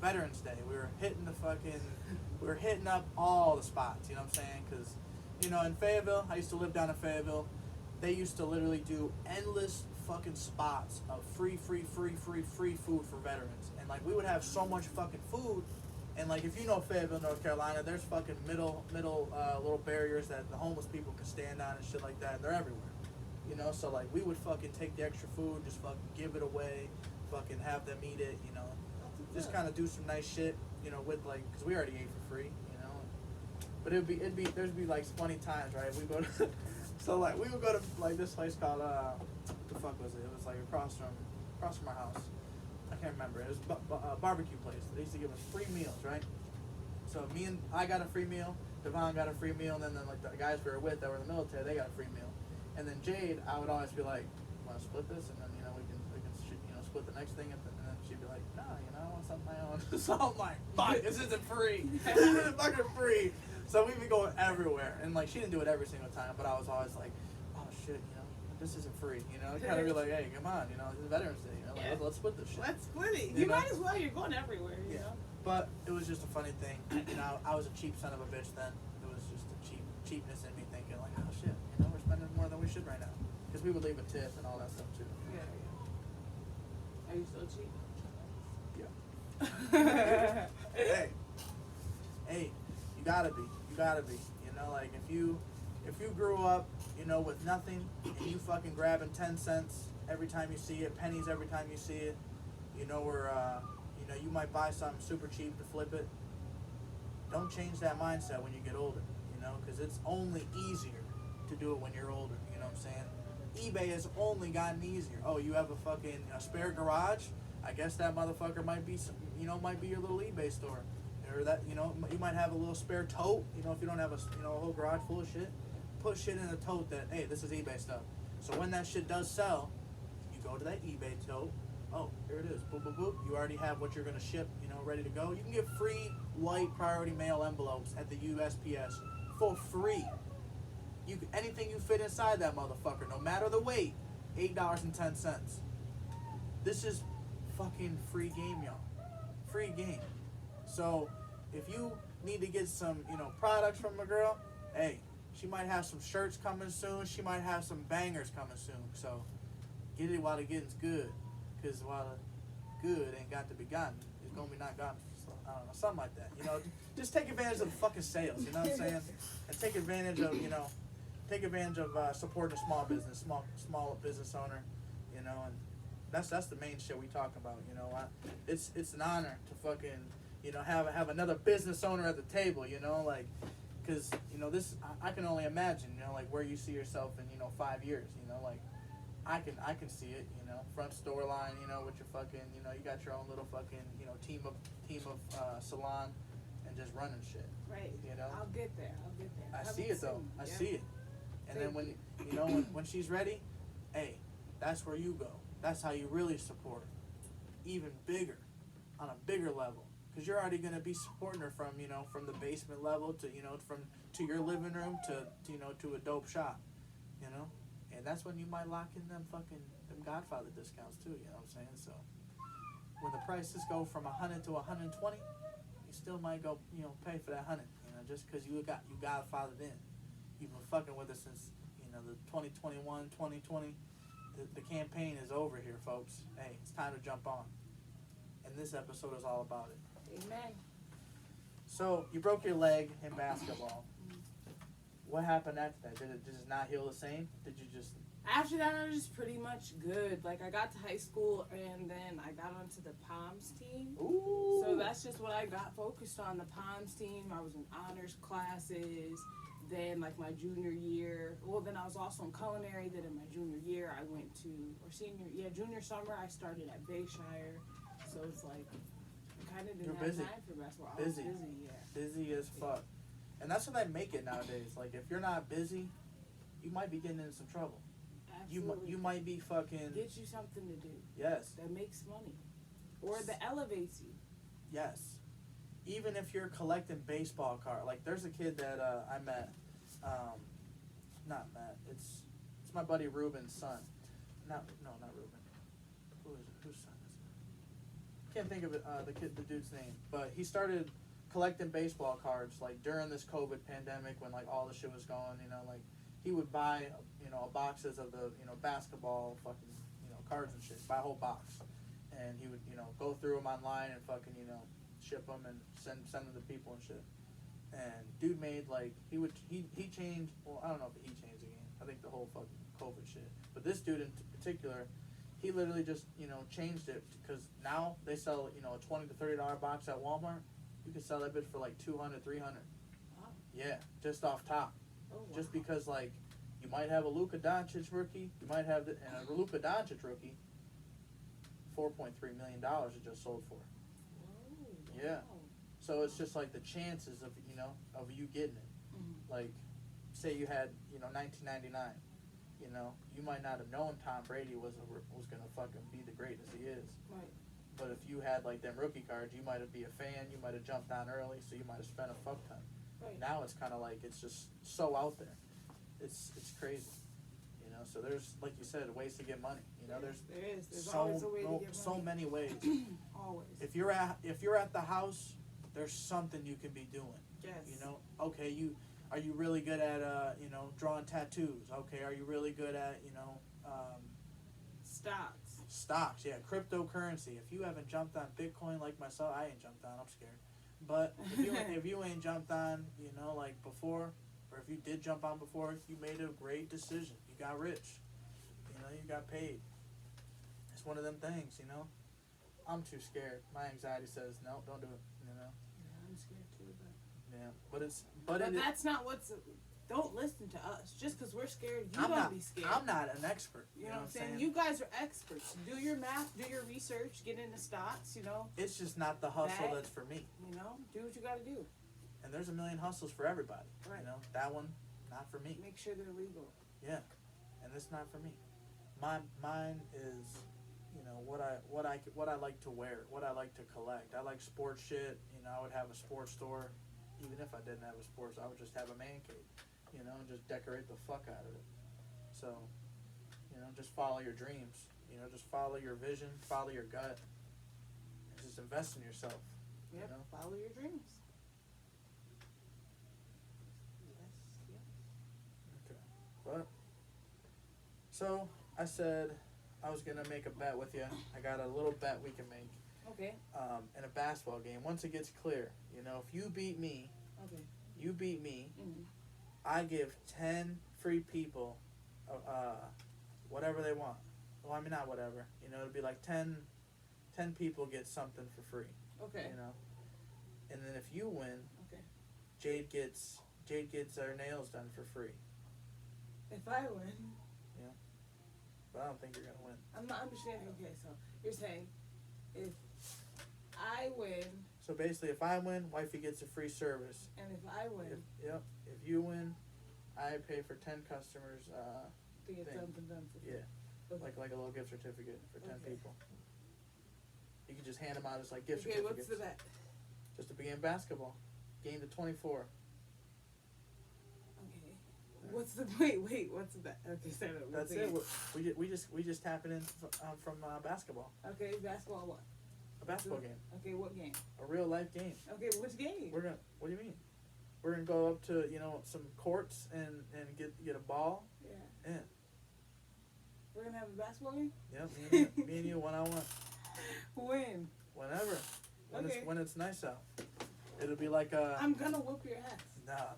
Veterans Day. We were hitting up all the spots. You know what I'm saying? Because, you know, in Fayetteville, I used to live down in Fayetteville. They used to literally do endless fucking spots of free food for veterans. And like we would have so much fucking food. And like if you know Fayetteville, North Carolina, there's fucking middle little barriers that the homeless people can stand on and shit like that. They're everywhere. You know, so like we would fucking take the extra food, just fucking give it away, fucking have them eat it, you know. Just kind of do some nice shit, you know, with like, cause we already ate for free, you know. But there'd be like funny times, right? We go to, so like we would go to like this place called what the fuck was it? It was like across from our house. I can't remember. It was a barbecue place. They used to give us free meals, right? So I got a free meal. Devon got a free meal, and then like the guys we were with that were in the military, they got a free meal. And then Jade, I would always be like, "Want to split this?" And then you know we can split the next thing, and then she'd be like, no, you know, I want something of my own. So I'm like, fuck, this isn't free. This isn't fucking free. So we'd be going everywhere, and like she didn't do it every single time, but I was always like, oh shit, you know, this isn't free, you know. Kind of be like, hey, come on, you know, it's Veterans Day, you know, like, let's split this shit. Let's split it. You might as well. You're going everywhere, you know. But it was just a funny thing. You know, I was a cheap son of a bitch then. It was just a cheapness in me thinking like, oh shit, you know, we're spending more than we should right now. Because we would leave a tip and all that stuff too. Yeah. Are you still cheap? Yeah. hey, you gotta be. You know, like if you grew up, you know, with nothing and you fucking grabbing 10 cents every time you see it, pennies every time you see it, you know, or you know, you might buy something super cheap to flip it. Don't change that mindset when you get older, you know, because it's only easier to do it when you're older, you know what I'm saying? eBay has only gotten easier. Oh, you have a fucking spare garage? I guess that motherfucker might be some, you know, might be your little eBay store. Or that, you know, you might have a little spare tote, you know, if you don't have a, you know, a whole garage full of shit. Put shit in a tote that, hey, this is eBay stuff. So when that shit does sell, you go to that eBay tote. Oh, here it is. Boop, boop, boop. You already have what you're going to ship, you know, ready to go. You can get free white priority mail envelopes at the USPS for free. You can, anything you fit inside that motherfucker, no matter the weight, $8.10. This is fucking free game, y'all. Free game. So if you need to get some, you know, products from a girl, hey, she might have some shirts coming soon. She might have some bangers coming soon. So get it while the getting's good. Because while the good ain't got to be gotten, it's going to be not gotten. So, I don't know, something like that. You know, just take advantage of the fucking sales, you know what I'm saying? And take advantage of, you know, supporting a small business, small business owner, you know, and that's the main shit we talk about, you know. It's an honor to fucking, you know, have another business owner at the table, you know, like, because, you know, this, I can only imagine, you know, like, where you see yourself in, you know, 5 years, you know, like, I can see it, you know, front store line, you know, with your fucking, you know, you got your own little fucking, you know, team of salon and just running shit. Right. You know? I'll get there. I see it though. I see it. And then when, you know, when she's ready, hey, that's where you go. That's how you really support. Even bigger, on a bigger level. Because you're already going to be supporting her from, you know, from the basement level to, you know, to your living room to you know, to a dope shop, you know? And that's when you might lock in them Godfather discounts too, you know what I'm saying? So when the prices go from 100 to 120, you still might go, you know, pay for that 100, you know, just because you Godfathered in. You've been fucking with us since, you know, the 2021, 2020. The campaign is over here, folks. Hey, it's time to jump on. And this episode is all about it. Amen. So you broke your leg in basketball. What happened after that? Did it not heal the same? Did you just... After that, I was just pretty much good. Like, I got to high school, and then I got onto the Palms team. Ooh. So that's just what I got focused on, the Palms team. I was in honors classes. Then, like, my junior year, well, then I was also in culinary. Then in my junior year, I went to, junior summer, I started at Bayshire. So it's like, I kind of didn't have time for basketball. I was busy, yeah. Busy as fuck. And that's when they make it nowadays. Like, if you're not busy, you might be getting into some trouble. Absolutely. You might be fucking... Get you something to do. Yes. That makes money. Or that elevates you. Yes. Even if you're collecting baseball cards. Like, there's a kid that I met. Not Matt. It's my buddy Ruben's son. Not Ruben. Who is it? Whose son is it? Can't think of it. The dude's name. But he started collecting baseball cards like during this COVID pandemic when like all the shit was going. You know, like he would buy boxes of the basketball fucking cards and shit. Buy a whole box, and he would go through them online and fucking ship them and send them to people and shit. And dude made like he changed. Well, I don't know if he changed the game. I think the whole fucking COVID shit. But this dude in particular, he literally just changed it because now they sell a $20 to $30 box at Walmart. You can sell that bitch for like $200, $300. Wow. Yeah, just off top. Oh, wow. Just because like you might have a Luka Doncic rookie, you might have and a Luka Doncic rookie. $4.3 million it just sold for. Whoa, Yeah. wow. So it's just like the chances of you getting it. Mm-hmm. Like, say you had 1999, you know, you might not have known Tom Brady was gonna fucking be the greatness he is. Right. But if you had like them rookie cards, you might have be a fan. You might have jumped on early, so you might have spent a fuck ton. Right. Now it's kind of like it's just so out there. It's crazy. You know, so there's, like you said, ways to get money. You know, there's always a way to get money. so many ways. Always. If you're at the house, there's something you can be doing. Yes. You know, okay, are you really good at you know, drawing tattoos? Okay, are you really good at, you know, stocks? Yeah, cryptocurrency. If you haven't jumped on Bitcoin like myself, I ain't jumped on. I'm scared. But if you ain't jumped on, you know, like before, or if you did jump on before, you made a great decision. You got rich. You know, you got paid. It's one of them things, you know. I'm too scared. My anxiety says no, don't do it. You know. Yeah, I'm scared too. Yeah, but that's not what's. Don't listen to us. Just because we're scared, you I'm don't not, be scared. I'm not an expert. You know what I'm saying? You guys are experts. Do your math, do your research, get into stocks, you know. It's just not the hustle that's for me. You know, do what you got to do. And there's a million hustles for everybody. Right. You know, that one, not for me. Make sure they're legal. Yeah, and it's not for me. Mine is, you know, what I like to wear, what I like to collect. I like sports shit. You know, I would have a sports store. Even if I didn't have a sports, I would just have a man cave. You know, and just decorate the fuck out of it. So, you know, just follow your dreams. You know, just follow your vision, follow your gut. And just invest in yourself. Yep, you know? Follow your dreams. Yes. Okay. But, so, I said I was going to make a bet with you. I got a little bet we can make. Okay. In a basketball game, once it gets clear, you know, if you beat me, Mm-hmm. I give 10 free people, whatever they want. Well, I mean, not whatever. You know, it'd be like 10 people get something for free. Okay. You know, and then if you win, okay, Jade gets her nails done for free. If I win. Yeah. But I don't think you're gonna win. I'm not understanding. Okay, so you're saying if I win. So basically, if I win, wifey gets a free service. And if I win. If you win, I pay for 10 customers. To get something done for free. Yeah. Okay. Like a little gift certificate for 10 Okay. people. You can just hand them out as like gift Okay, certificates. what's the bet? Just to begin basketball. Game to 24. Okay. What's the wait? What's the bet? Okay, set up. That's it. We just tapping in from basketball. Okay, basketball what? A basketball game. Okay, what game? A real life game. Okay, which game? What do you mean? We're gonna go up to, you know, some courts and get a ball. Yeah. Yeah. We're gonna have a basketball game? Yep, me and you one on one. When? Whenever. Okay. When it's nice out. It'll be like a. I'm gonna whoop your ass.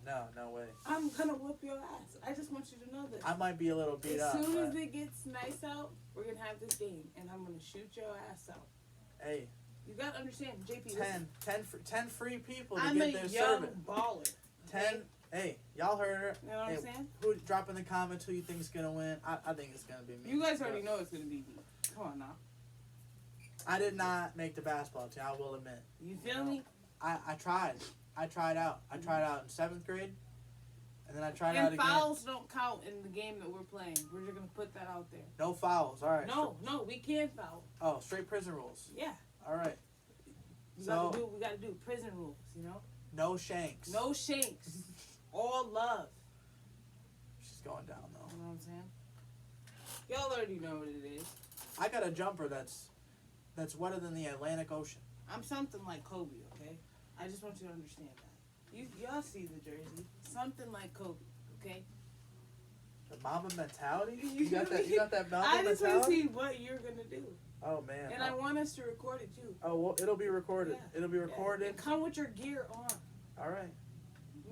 No way. I'm gonna whoop your ass. I just want you to know this. I might be a little beat up. As soon as it gets nice out, we're gonna have this game, and I'm gonna shoot your ass out. Hey. You gotta understand, JP. 10 free people to I'm get a their young service. baller. 10. Hey, y'all heard her. You know what I'm saying? Who drop in the comments who you think's gonna win? I think it's gonna be me. You guys already know it's gonna be me. Come on now. I did not make the basketball team. I will admit. You feel me? I tried. I tried out. I tried out in 7th grade, and then I tried out And again. fouls don't count in the game that we're playing. We're just gonna put that out there. No fouls. All right. No, we can foul. Oh, straight prison rules. Yeah. All right. We gotta do prison rules, you know? No shanks. No shanks. All love. She's going down though. You know what I'm saying? Y'all already know what it is. I got a jumper that's wetter than the Atlantic Ocean. I'm something like Kobe, okay? I just want you to understand that. Y'all see the jersey. Something like Kobe, okay? The Mamba mentality? You got that Mamba I just want to mentality? see what you're gonna do. Oh man. And I want us to record it too. Oh well, it'll be recorded. Yeah. It'll be recorded. Yeah. And come with your gear on. All right.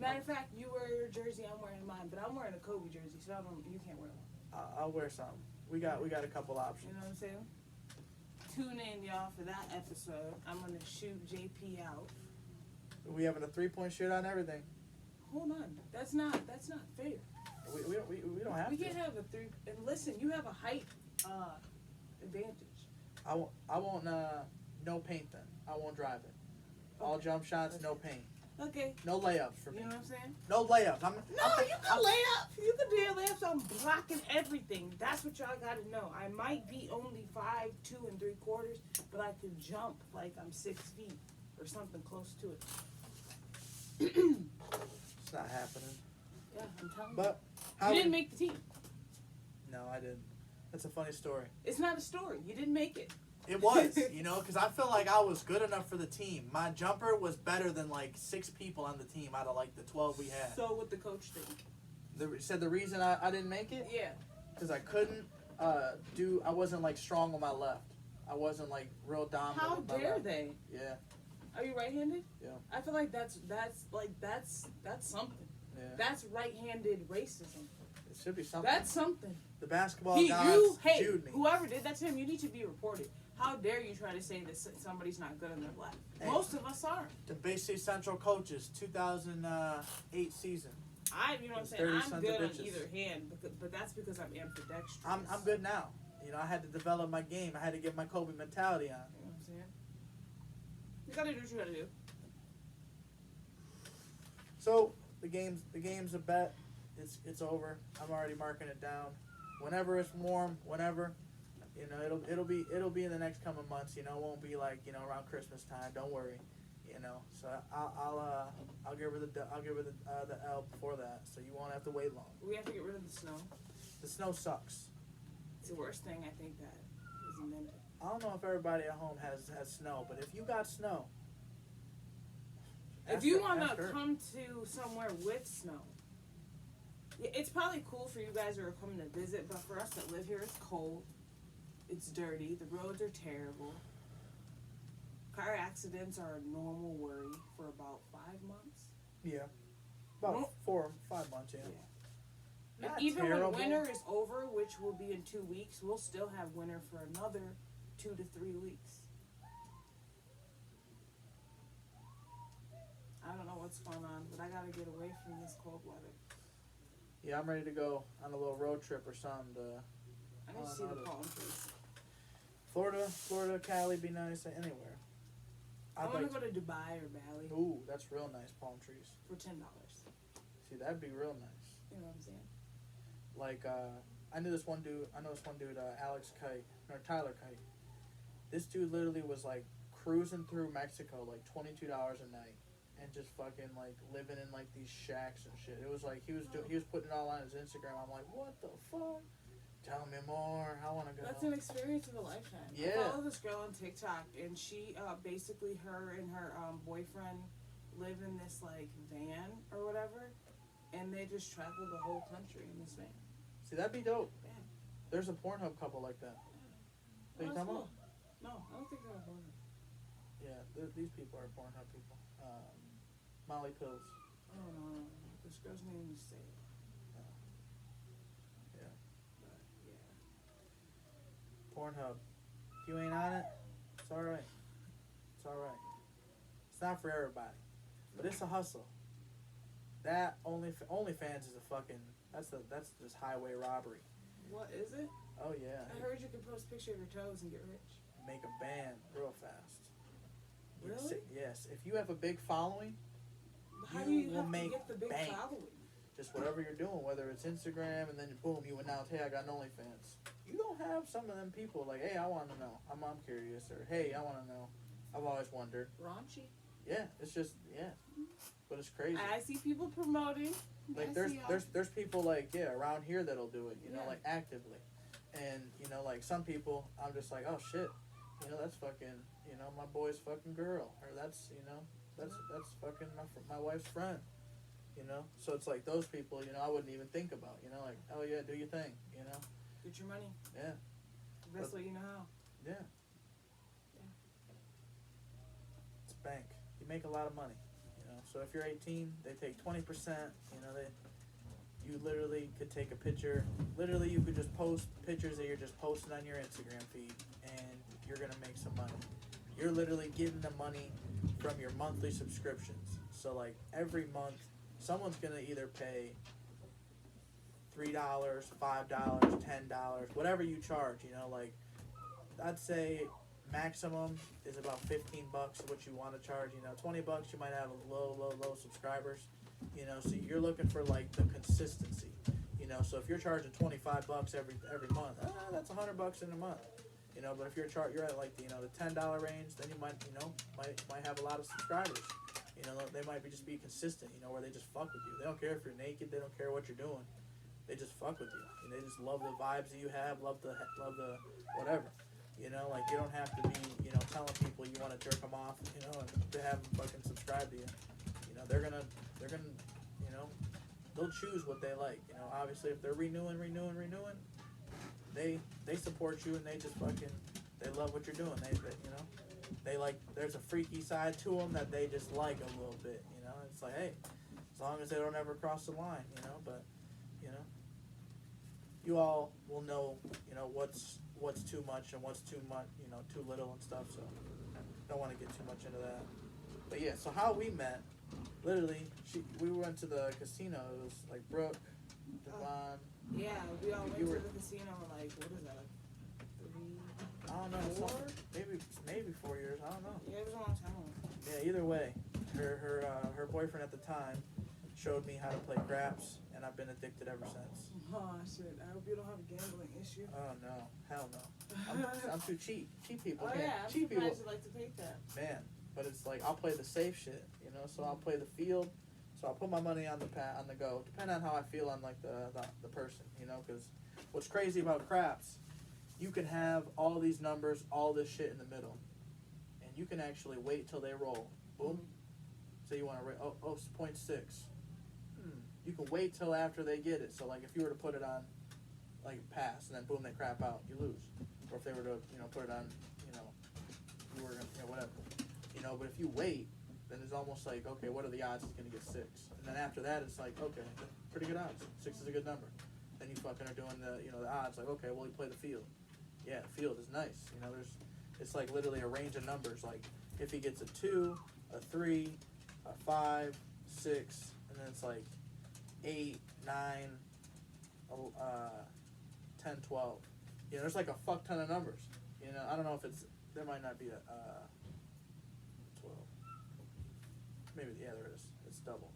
Matter of fact, you wear your jersey, I'm wearing mine, but I'm wearing a Kobe jersey, so you can't wear one. I'll wear some. We got a couple options. You know what I'm saying? Tune in, y'all, for that episode. I'm gonna shoot JP out. We having a 3-point shoot on everything. Hold on, that's not fair. We don't have We to. can't have a 3. And listen, you have a height advantage. I won't no paint then. I won't drive it. All Okay. jump shots, no Okay. paint. Okay. No layups for me. You know what I'm saying? No layups. You can lay up. You can do your layups. I'm blocking everything. That's what y'all gotta know. I might be only 5'2 3/4", but I can jump like I'm 6 feet or something close to it. It's not happening. Yeah, I'm telling you. But You didn't make the team. No, I didn't. That's a funny story. It's not a story. You didn't make it. It was, because I feel like I was good enough for the team. My jumper was better than like 6 people on the team out of like the 12 we had. So what the coach think? Said the reason I didn't make it? Yeah. Because I couldn't I wasn't like strong on my left. I wasn't like real dominant. How with my dare left. they? Yeah. Are you right-handed? Yeah. I feel like that's something. Yeah. That's right-handed racism. It should be something. That's something. The basketball guys Jewed me. Whoever did that to him, you need to be reported. How dare you try to say that somebody's not good on their left? Hey. Most of us aren't. The Bay State Central coaches, 2008 season. You know what I'm saying? I'm good on either hand, but that's because I'm ambidextrous. I'm good now. I had to develop my game. I had to get my Kobe mentality on. You know what I'm saying? You gotta do what you gotta do. So the game's a bet. It's over. I'm already marking it down. Whenever it's warm, it'll be in the next coming months. It won't be like around Christmas time. Don't worry. So I'll give her the L before that, so you won't have to wait long. We have to get rid of the snow. The snow sucks. It's the worst thing I think that is invented. I don't know if everybody at home has snow, but if you got snow, if you want to come to somewhere with snow, it's probably cool for you guys who are coming to visit, but for us that live here, it's cold, it's dirty, the roads are terrible. Car accidents are a normal worry for about 5 months. Yeah, about 4 or 5 months. Yeah. And Not even terrible. when winter is over, which will be in 2 weeks, we'll still have winter for another 2 to 3 weeks. I don't know what's going on, but I gotta get away from this cold weather. Yeah, I'm ready to go on a little road trip or something. I need to see the palm trees. Florida, Cali, be nice. Anywhere. I want to go to Dubai or Bali. Ooh, that's real nice palm trees. For $10. See, that'd be real nice. You know what I'm saying? Like, I know this one dude, Tyler Kite. This dude literally was like cruising through Mexico, like $22 a night, and just fucking like living in like these shacks and shit. It was like he was putting it all on his Instagram. I'm like, what the fuck? Tell me more. I want to go. That's an experience of a lifetime. Yeah. I follow this girl on TikTok, and she basically her and her boyfriend live in this like van or whatever, and they just travel the whole country in this van. See, that'd be dope. Yeah. There's a Pornhub couple like that. Are you talking about? No, I don't think they're a Pornhub. Yeah, these people are Pornhub people. Molly Pills. Oh no, this girl's name is Sarah. Yeah. But yeah. Pornhub. If you ain't on it, it's alright. It's alright. It's not for everybody. But it's a hustle. That OnlyFans is a fucking that's just highway robbery. What is it? Oh yeah. I heard you can post a picture of your toes and get rich. Make a band real fast. Really? Yes. If you have a big following, How do you will have to make get the big bank. following? Just whatever you're doing, whether it's Instagram and then boom, you announce, hey, I got an OnlyFans. You don't have some of them people like, hey, I want to know. I'm curious, or hey, I want to know. I've always wondered. Raunchy. Yeah, it's just but it's crazy. I see people promoting. Like there's people like around here that'll do it, like actively, and like some people I'm just like, oh shit, that's fucking my boy's fucking girl, or that's that's fucking my wife's friend, so it's like those people I wouldn't even think about, like, oh yeah, do your thing, Get your money. Yeah. The best way you know how. Yeah. It's bank. You make a lot of money, so if you're 18, they take 20%, you literally could take a picture, literally you could just post pictures that you're just posting on your Instagram feed, and you're gonna make some money. You're literally getting the money from your monthly subscriptions. So like every month, someone's gonna either pay $3, $5, $10, whatever you charge, like I'd say maximum is about $15 what you want to charge. You know, $20 you might have low subscribers. You know, so you're looking for like the consistency. You know, so if you're charging $25 every month, that's $100 in a month. You know, but if you're at like the $10 range, then you might have a lot of subscribers. You know, they might just be consistent. You know, where they just fuck with you. They don't care if you're naked. They don't care what you're doing. They just fuck with you. And they just love the vibes that you have. Love the whatever. You know, like you don't have to be telling people you want to jerk them off. You know, and to have them fucking subscribe to you. You know, they're gonna they'll choose what they like. You know, obviously if they're renewing, they support you and they just fucking they love what you're doing. They like there's a freaky side to them that they just like a little bit. You know, it's like, hey, as long as they don't ever cross the line. You know, but you all will know what's too much and what's too much, too little and stuff. So don't want to get too much into that. But yeah, so how we met. Literally, we went to the casino. It was like Brooke, Devon. Yeah, we all went to the casino. Like, what is that? Like 3, I don't know. 4? Maybe 4 years. I don't know. Yeah, it was a long time. Yeah. Either way, her boyfriend at the time showed me how to play craps, and I've been addicted ever since. Oh shit! I hope you don't have a gambling issue. Oh no, hell no. I'm too cheap. Cheap people. Oh yeah, I'm cheap surprised people. you like to take that. Man, but it's like I'll play the safe shit. So I'll play the field. So I'll put my money on the go, depending on how I feel on like the person, because what's crazy about craps, you can have all these numbers, all this shit in the middle, and you can actually wait till they roll. Boom. So you want to rate, it's 0.6. You can wait till after they get it. So like if you were to put it on, like pass, and then boom, they crap out, you lose. Or if they were to put it on, you were gonna, whatever. But if you wait, then it's almost like, okay, what are the odds it's going to get 6? And then after that, it's like, okay, pretty good odds. 6 is a good number. Then you fucking are doing the odds, like, okay, well, you play the field. Yeah, the field is nice. It's like literally a range of numbers. Like, if he gets a 2, a 3, a 5, 6, and then it's like 8, 9, 10, 12. There's like a fuck ton of numbers. I don't know if there might not be a, 12. Maybe, yeah, there is. It's double.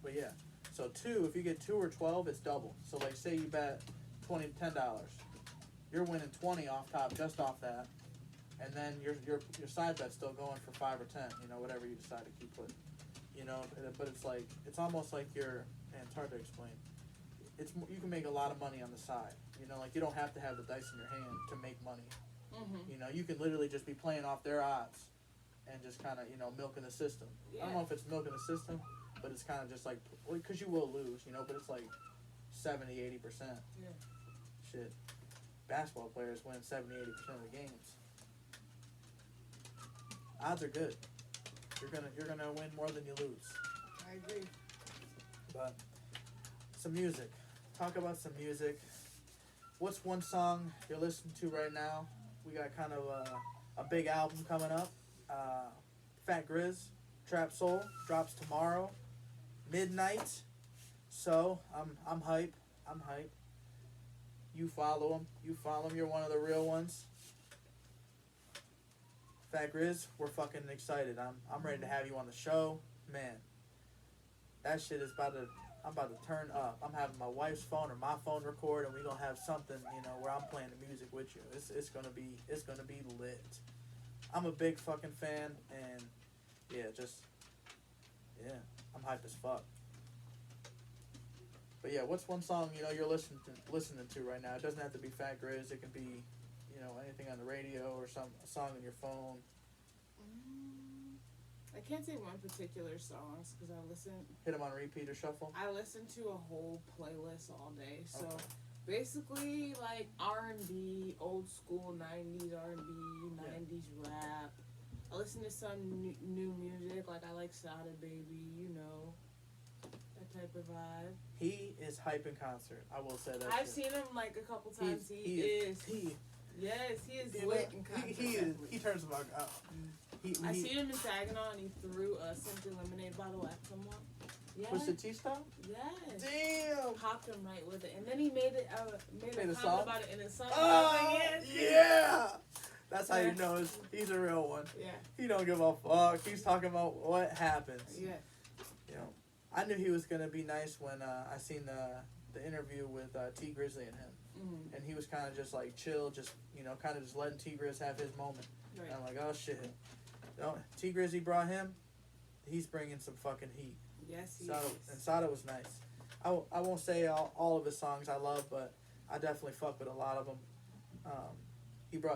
But yeah, so 2, if you get 2 or 12, it's double. So like, say you bet $10, you're winning 20 off top, just off that, and then your side bet's still going for 5 or 10, whatever you decide to keep putting. But it's like, it's almost like man, it's hard to explain. You can make a lot of money on the side. Like you don't have to have the dice in your hand to make money. Mm-hmm. You can literally just be playing off their odds and just kind of, milking the system. Yeah. I don't know if it's milking the system, but it's kind of just like, because you will lose, but it's like 70, 80%. Yeah. Shit. Basketball players win 70, 80% of the games. Odds are good. You're gonna win more than you lose. I agree. But some music. Talk about some music. What's one song you're listening to right now? We got kind of a big album coming up. Fat Grizz, Trap Soul, drops tomorrow, midnight. So I'm hype. You follow him. You're one of the real ones. Fat Grizz, we're fucking excited. I'm ready to have you on the show, man. That shit is I'm about to turn up. I'm having my wife's phone or my phone record, and we gonna have something, where I'm playing the music with you. It's gonna be lit. I'm a big fucking fan, and I'm hyped as fuck. But yeah, what's one song you're listening to right now? It doesn't have to be Fat Grizz. It can be, anything on the radio or a song on your phone. I can't say one particular songs because I listen. Hit them on repeat or shuffle. I listen to a whole playlist all day. So okay. Basically, like R&B, old school 90s R&B, 90s rap. I listen to some new music. Like I like Sada Baby, that type of vibe. He is hype in concert. I will say that. I've seen him like a couple times. He is lit in concert. He turns the fuck up. I seen him in Saginaw and he threw a Simply Lemonade bottle at someone. Yeah. Was it T-Style? Yes. Damn. Popped him right with it, and then he made a comment song about it in his song. Oh, like, yeah. That's how you know he's a real one. Yeah. He don't give a fuck. He's talking about what happens. Yeah. You know, I knew he was gonna be nice when I seen the interview with T Grizzly and him, Mm-hmm. and he was kind of just like chill, just kind of just letting T Grizz have his moment. Right. And I'm like, oh shit, T Grizzly brought him. He's bringing some fucking heat. Yes, he Sada, is. and Sada was nice. I won't say all of his songs I love, but I definitely fuck with a lot of them.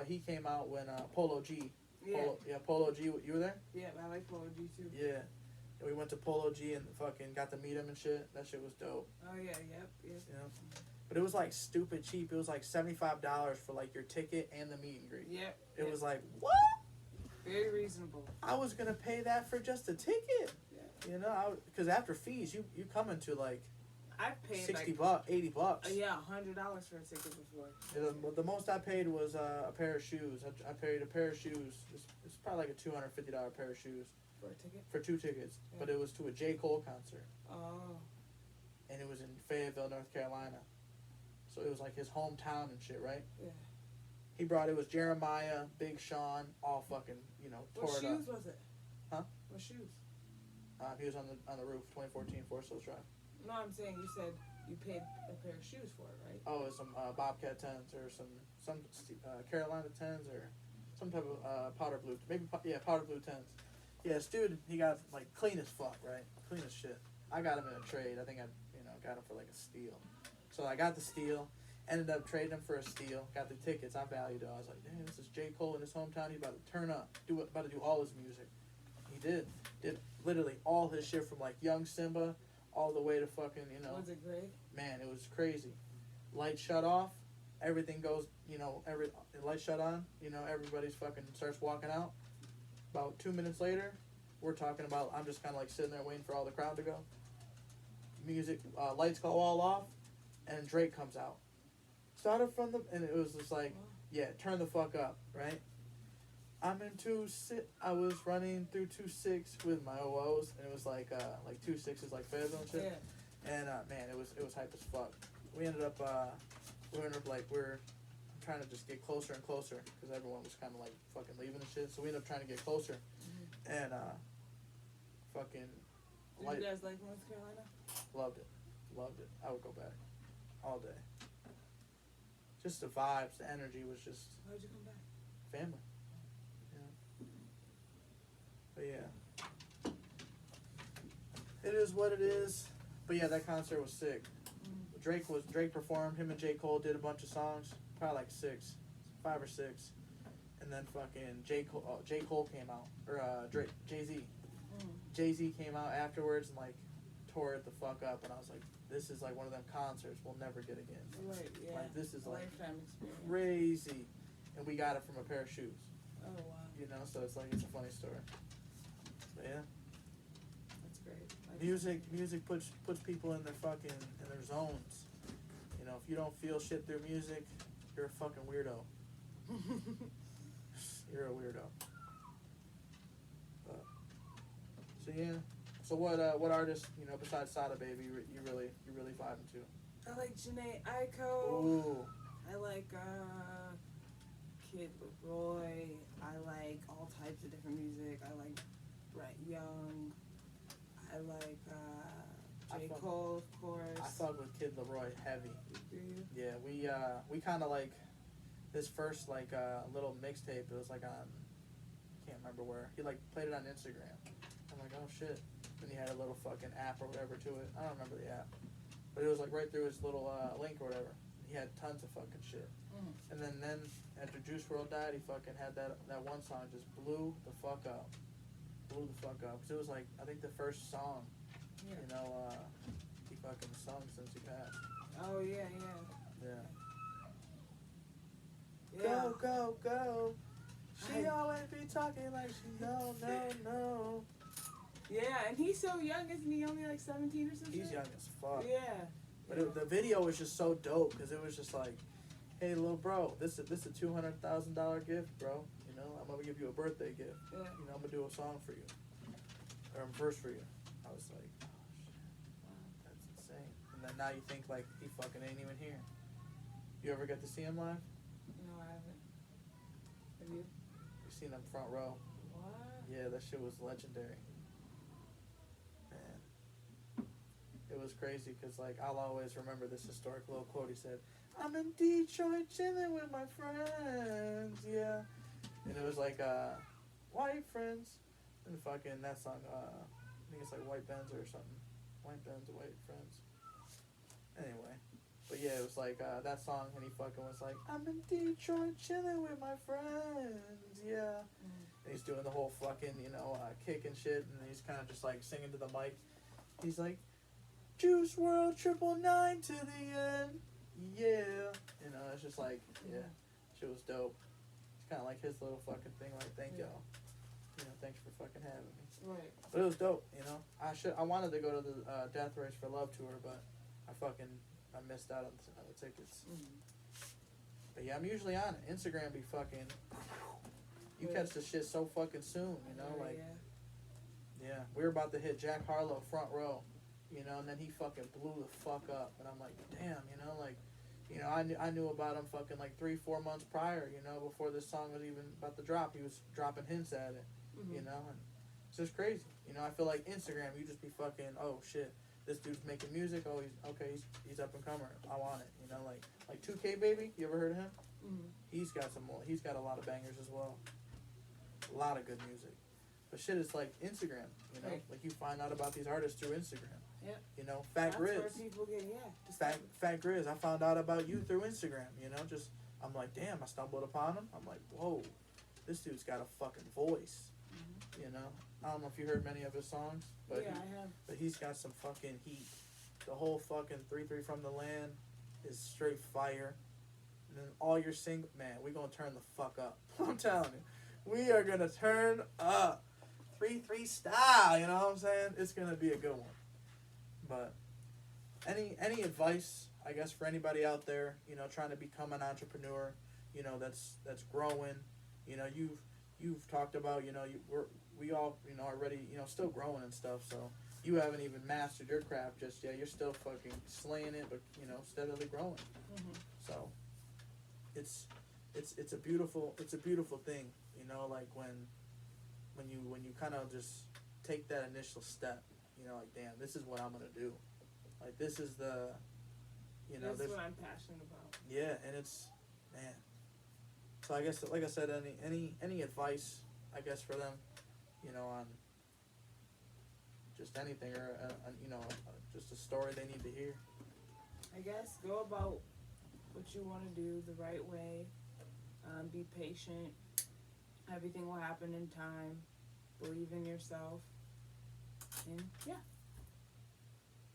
He came out when Polo G. Yeah. Polo G. You were there? Yeah, I like Polo G too. Yeah. And we went to Polo G and fucking got to meet him and shit. That shit was dope. Oh yeah, yep. But it was like stupid cheap. It was like $75 for like your ticket and the meet and greet. Yep. It was like, what? Very reasonable. I was gonna pay that for just a ticket. Yeah. Because after fees, you come into like I've paid $60, like $80. yeah, $100 for a ticket before. The most I paid was a pair of shoes. I paid a pair of shoes. It's probably like a $250 pair of shoes For a ticket? for 2 tickets. Yeah. But it was to a J. Cole concert, Oh. and it was in Fayetteville, North Carolina. So it was like his hometown and shit, right? Yeah. It was Jeremiah, Big Sean, all fucking What tore it shoes up. was it? Huh? What shoes? He was on the roof, 2014 Forest Hills Drive. No, I'm saying you said you paid a pair of shoes for it, right? Oh, it was some Bobcat 10s or some Carolina 10s or some type of powder blue, powder blue 10s. Yeah, this dude, he got like clean as fuck, right? Clean as shit. I got him in a trade. I think I got him for like a steal. So I got the steal, ended up trading him for a steal. Got the tickets. I valued it. I was like, damn, this is J. Cole in his hometown. He's about to turn up. About to do all his music. He did literally all his shit from like Young Simba all the way to fucking Was it great? Man, it was crazy. Light shut off, everything goes, light shut on, everybody's fucking starts walking out. About 2 minutes later, we're talking about, I'm just kind of like sitting there waiting for all the crowd to go. Music, lights go all off, and Drake comes out. Started from and it was just like, yeah, turn the fuck up, right? I was running through 2-6 with my OOs, and it was like 2-6 like Fayetteville and shit. Yeah. And man, it was hype as fuck. We ended up we're trying to just get closer and closer because everyone was kind of like fucking leaving and shit. So we ended up trying to get closer, and fucking. Did you guys like North Carolina? Loved it. I would go back all day. Just the vibes, the energy was just. Why'd you come back? Family. But yeah, it is what it is. But yeah, that concert was sick. Drake performed. Him and J. Cole did a bunch of songs, probably like 5 or 6, and then fucking J. Cole came out, or Jay-Z. Jay-Z came out afterwards and like tore it the fuck up, and I was like, this is like one of them concerts we'll never get again. Right, yeah. Like this is like lifetime experience. crazy, and we got it from a pair of shoes. Oh wow. So it's like it's a funny story. But yeah. That's great. Music puts people in their zones. If you don't feel shit through music, you're a fucking weirdo. You're a weirdo. So yeah. So what artists besides Sada Baby you really vibing to? I like Janae Aiko. Ooh. I like Kid Leroy. I like all types of different music. I like Brett Young. I like J. Cole, of course. I fuck with Kid Leroy heavy. Do you? Yeah, we kind of like this first like little mixtape. It was like on, can't remember where. He like played it on Instagram. I'm like, oh shit. Then he had a little fucking app or whatever to it. I don't remember the app, but it was like right through his little link or whatever. He had tons of fucking shit. And then after Juice WRLD died, he fucking had that one song just blew the fuck up. Because it was like, I think the first song, he fucking sung since he passed. Oh yeah. Go, go, go. She always be talking like she no. Yeah, and he's so young, isn't he? Only like 17 or something? He's young as fuck. Yeah. But the video was just so dope because it was just like, hey, little bro, this is a $200,000 gift, bro. I'm gonna give you a birthday gift. Yeah. I'm gonna do a song for you, or a verse for you. I was like, oh shit, that's insane. And then now you think like he fucking ain't even here. You ever get to see him live? No, I haven't. Have you? You seen them front row. What? Yeah, that shit was legendary. Man. It was crazy because, like, I'll always remember this historic little quote. He said, I'm in Detroit chilling with my friends, yeah. And it was like, white friends. And fucking that song, I think it's like White Benz or something. White Benz, White Friends. Anyway. But yeah, it was like that song, and he fucking was like, I'm in Detroit chilling with my friends, yeah. And he's doing the whole fucking, kick and shit, and he's kind of just like singing to the mic. He's like, Juice WRLD 999 to the end, yeah. It's just like, yeah, shit was dope. It's kind of like his little fucking thing, like, thank y'all. Thanks for fucking having me. Right. But it was dope, I wanted to go to the Death Race for Love tour, but I missed out on the tickets. But yeah, I'm usually on it. Instagram be fucking, you catch the shit so fucking soon, yeah. We were about to hit Jack Harlow front row, and then he fucking blew the fuck up, and I'm like, damn, I knew about him fucking like 3-4 months prior, before this song was even about to drop. He was dropping hints at it, and it's just crazy. I feel like Instagram, you just be fucking, oh shit, this dude's making music. Oh, he's up and comer. I want it. Like 2K Baby. You ever heard of him? He's got a lot of bangers as well. A lot of good music. But shit, it's like Instagram. Right. Like you find out about these artists through Instagram. Yep. Fat Grizz. That's where people get Fat Grizz. I found out about you through Instagram. I'm like, damn. I stumbled upon him. I'm like, whoa, this dude's got a fucking voice. I don't know if you heard many of his songs, but I have. But he's got some fucking heat. The whole fucking 3-3 from the Land is straight fire. And then all your single, man, we gonna turn the fuck up. I'm telling you, we are gonna turn up. 3-3 style, you know what I'm saying? It's gonna be a good one. But any advice, I guess, for anybody out there, trying to become an entrepreneur, that's growing. You've talked about, we all, already, still growing and stuff, so you haven't even mastered your craft just yet. You're still fucking slaying it, but, steadily growing. So, it's a beautiful thing, like when you kind of just take that initial step, like, damn, this is what I'm gonna do. Like, this is the, That's what I'm passionate about. Yeah, and it's, man. So I guess, like I said, any advice, I guess, for them, on just anything, or just a story they need to hear. I guess go about what you want to do the right way. Be patient. Everything will happen in time. Believe in yourself. And yeah.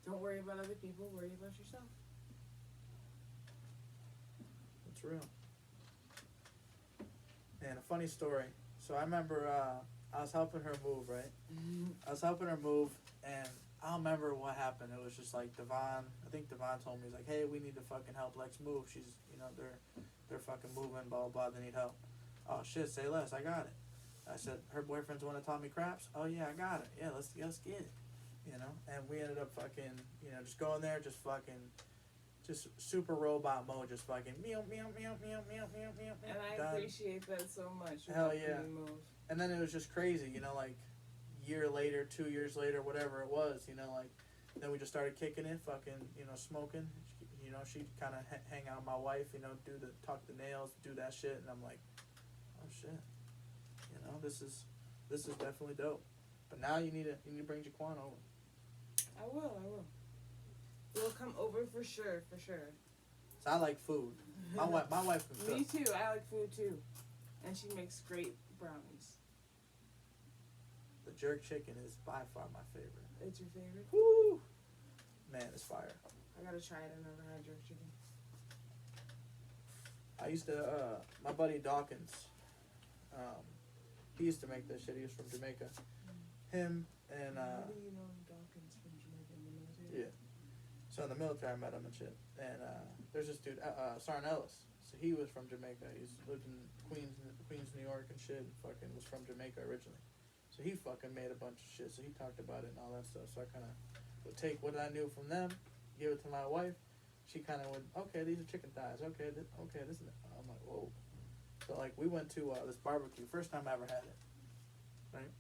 Don't worry about other people. Worry about yourself. It's real. Man, a funny story. So I remember I was helping her move, right? I was helping her move, and I don't remember what happened. It was just like Devon. I think Devon told me, he's like, hey, we need to fucking help Lex move. She's, they're fucking moving, blah, blah, blah. They need help. Oh, shit, say less. I got it. I said, her boyfriend's one that taught me craps. Oh, yeah, I got it. Yeah, let's get it. And we ended up fucking, just going there, just super robot mode, just fucking meow, meow, meow, meow, meow, meow, meow. And I appreciate that so much. Hell yeah. And then it was just crazy, like, year later, 2 years later, whatever it was, like, then we just started kicking it, fucking, smoking. She'd kind of hang out with my wife, tuck the nails, do that shit, and I'm like, oh shit, this is definitely dope. But now you need to bring Jaquan over. I will. We'll come over for sure. So I like food. My wife can cook. Me too. I like food too, and she makes great brownies. The jerk chicken is by far my favorite. It's your favorite? Woo! Man, it's fire. I gotta try it. I've never had jerk chicken. I used to, my buddy Dawkins, he used to make that shit. He was from Jamaica. Him and, How do you know Dawkins from Jamaica in the military? Yeah. So in the military I met him and shit. And, there's this dude, Sarn Ellis. So he was from Jamaica. He's lived in Queens, New York and shit. And fucking was from Jamaica originally. So he fucking made a bunch of shit. So he talked about it and all that stuff. So I kind of would take what I knew from them, give it to my wife. She kind of would, okay, these are chicken thighs. Okay, this is. I'm like, whoa. So like we went to this barbecue, first time I ever had it, right?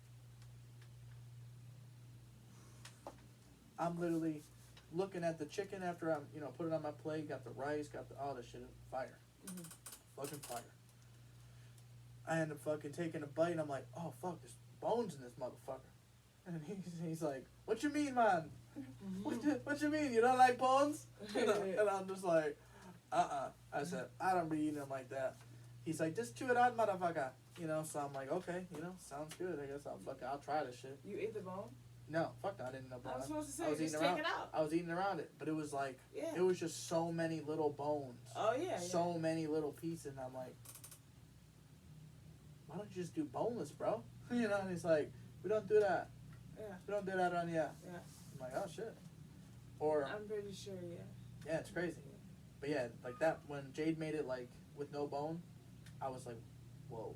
I'm literally looking at the chicken after I'm, put it on my plate, got the rice, got all the shit, fire. Mm-hmm. Fucking fire. I end up fucking taking a bite and I'm like, oh fuck, there's bones in this motherfucker. And he's like, what you mean, man? What you mean? You don't like bones? And I'm just like, I said, I don't be eating them like that. He's like, just chew it out, motherfucker. So I'm like, okay, sounds good. I guess I'll try this shit. You ate the bone? No, fuck no, I didn't know bone. I was supposed to say, I was just eating take it out. I was eating around it, but it was like, yeah. It was just so many little bones. Oh, yeah. So many little pieces, and I'm like, why don't you just do boneless, bro? And he's like, we don't do that. Yeah. We don't do that on Yeah. I'm like, oh shit. Or I'm pretty sure, yeah. Yeah, it's crazy. But yeah, like that when Jade made it like with no bone, I was like, whoa.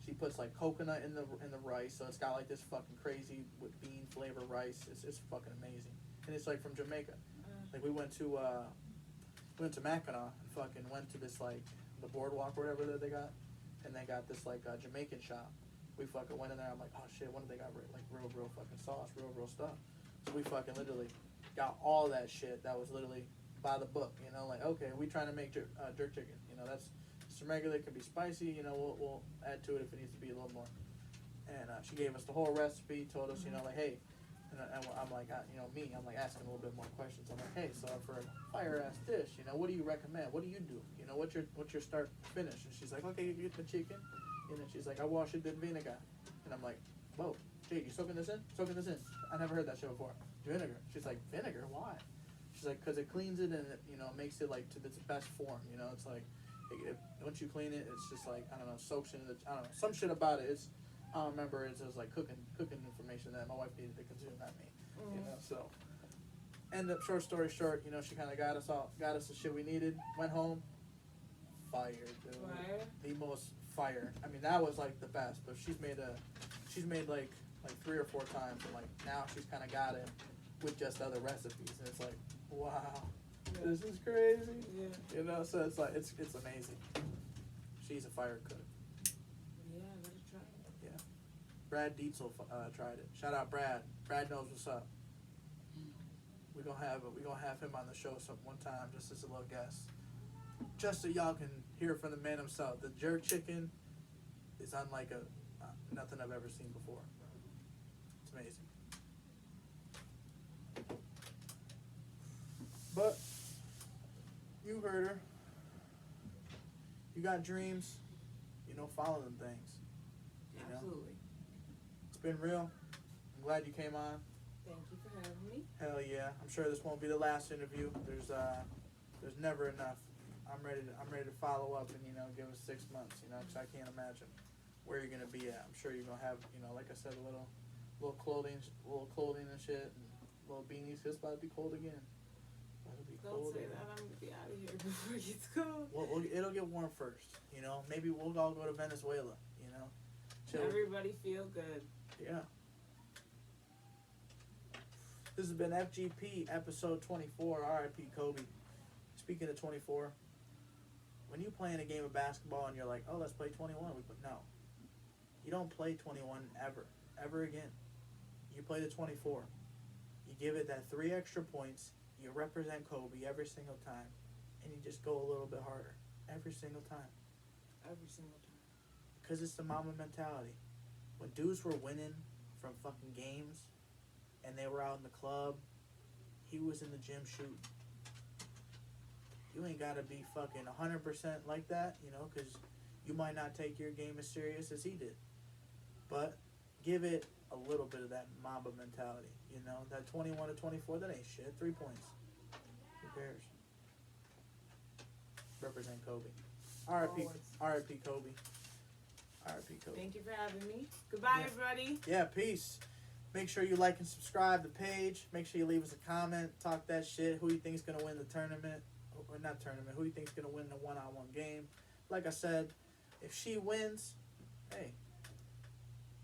She puts like coconut in the rice, so it's got like this fucking crazy with bean flavor rice. It's fucking amazing, and it's like from Jamaica. Like we went to Mackinac and fucking went to this like the boardwalk or whatever that they got, and they got this like Jamaican shop. We fucking went in there. I'm like, oh shit, what do they got? Like real fucking sauce, real stuff. So we fucking literally got all that shit. That was literally by the book. Like okay, we trying to make jerk chicken. That's some regular, can be spicy, we'll add to it if it needs to be a little more. And she gave us the whole recipe, told us, like, hey, and I'm like, I'm like asking a little bit more questions. I'm like, hey, so for a fire-ass dish, what do you recommend? What do you do? What's your start finish? And she's like, okay, you get the chicken. And then she's like, I wash it in vinegar. And I'm like, whoa, Jade, you soaking this in? I never heard that shit before. Vinegar. She's like, vinegar? Why? She's like, because it cleans it and it, makes it like to its best form. It's like, once you clean it, it's just like, I don't know, soaks into the, I don't know, some shit about it. I don't remember, it was like cooking information that my wife needed to consume, not me. So end up, short story short, she kind of got us the shit we needed, went home, fire, dude. Fire? The most fire. I mean, that was like the best, but she's made like 3 or 4 times, and like now she's kind of got it with just other recipes, and it's like, wow. Yeah. This is crazy. Yeah. So it's like it's amazing. She's a fire cook. Yeah, I gotta try it. Yeah. Brad Dietzel tried it. Shout out Brad. Brad knows what's up. We gonna have him on the show one time, just as a little guest, just so y'all can hear from the man himself. The jerk chicken is unlike nothing I've ever seen before. It's amazing. But you heard her. You got dreams, follow them things. Absolutely. It's been real. I'm glad you came on. Thank you for having me. Hell yeah. I'm sure this won't be the last interview. There's never enough. I'm ready to follow up and give us 6 months, because I can't imagine where you're gonna be at. I'm sure you're gonna have, like I said, a little clothing and shit, and little beanies. It's about to be cold again. Don't say that. I'm gonna be out of here before it gets cold. Well, it'll get warm first. Maybe we'll all go to Venezuela. Chill. Everybody feel good. Yeah. This has been FGP episode 24. R.I.P. Kobe. Speaking of 24, when you playing a game of basketball and you're like, oh, let's play 21, no. You don't play 21 ever again. You play the 24. You give it that 3 extra points. You represent Kobe every single time, and you just go a little bit harder every single time. Every single time. Because it's the Mamba mentality. When dudes were winning from fucking games, and they were out in the club, he was in the gym shooting. You ain't gotta be fucking 100% like that, because you might not take your game as serious as he did. But give it a little bit of that Mamba mentality, that 21 to 24, that ain't shit. 3 points. Who cares? Represent Kobe. R.I.P. Kobe. R.I.P. Kobe. Thank you for having me. Goodbye, everybody. Yeah, peace. Make sure you like and subscribe the page. Make sure you leave us a comment. Talk that shit. Who you think is going to win the tournament? Or not tournament. Who you think is going to win the one-on-one game? Like I said, if she wins, hey,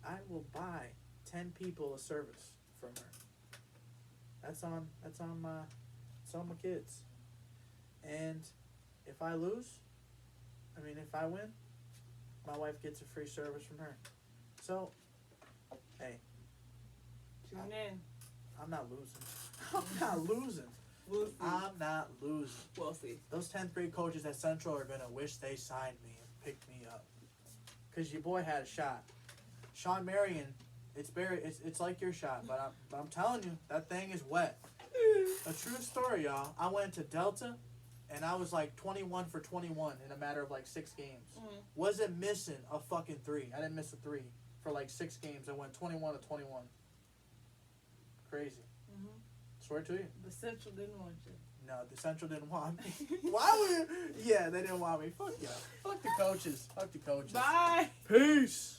I will buy 10 people a service from her. That's on my kids. And if I lose, if I win, My wife gets a free service from her. So, hey, Tune in. I'm not losing. I'm not losing. We'll see. I'm not losing. We'll see. Those 10th grade coaches at Central are gonna wish they signed me and picked me up. Cause your boy had a shot. Sean Marion, it's like your shot, but I'm telling you, that thing is wet. A true story, y'all. I went to Delta, and I was like 21 for 21 in a matter of like 6 games. Wasn't missing a fucking 3. I didn't miss a 3 for like 6 games. I went 21 to 21. Crazy. Swear to you. The Central didn't want you. No, the Central didn't want me. Why would? Yeah, they didn't want me. Fuck yeah. Fuck the coaches. Fuck the coaches. Bye. Peace.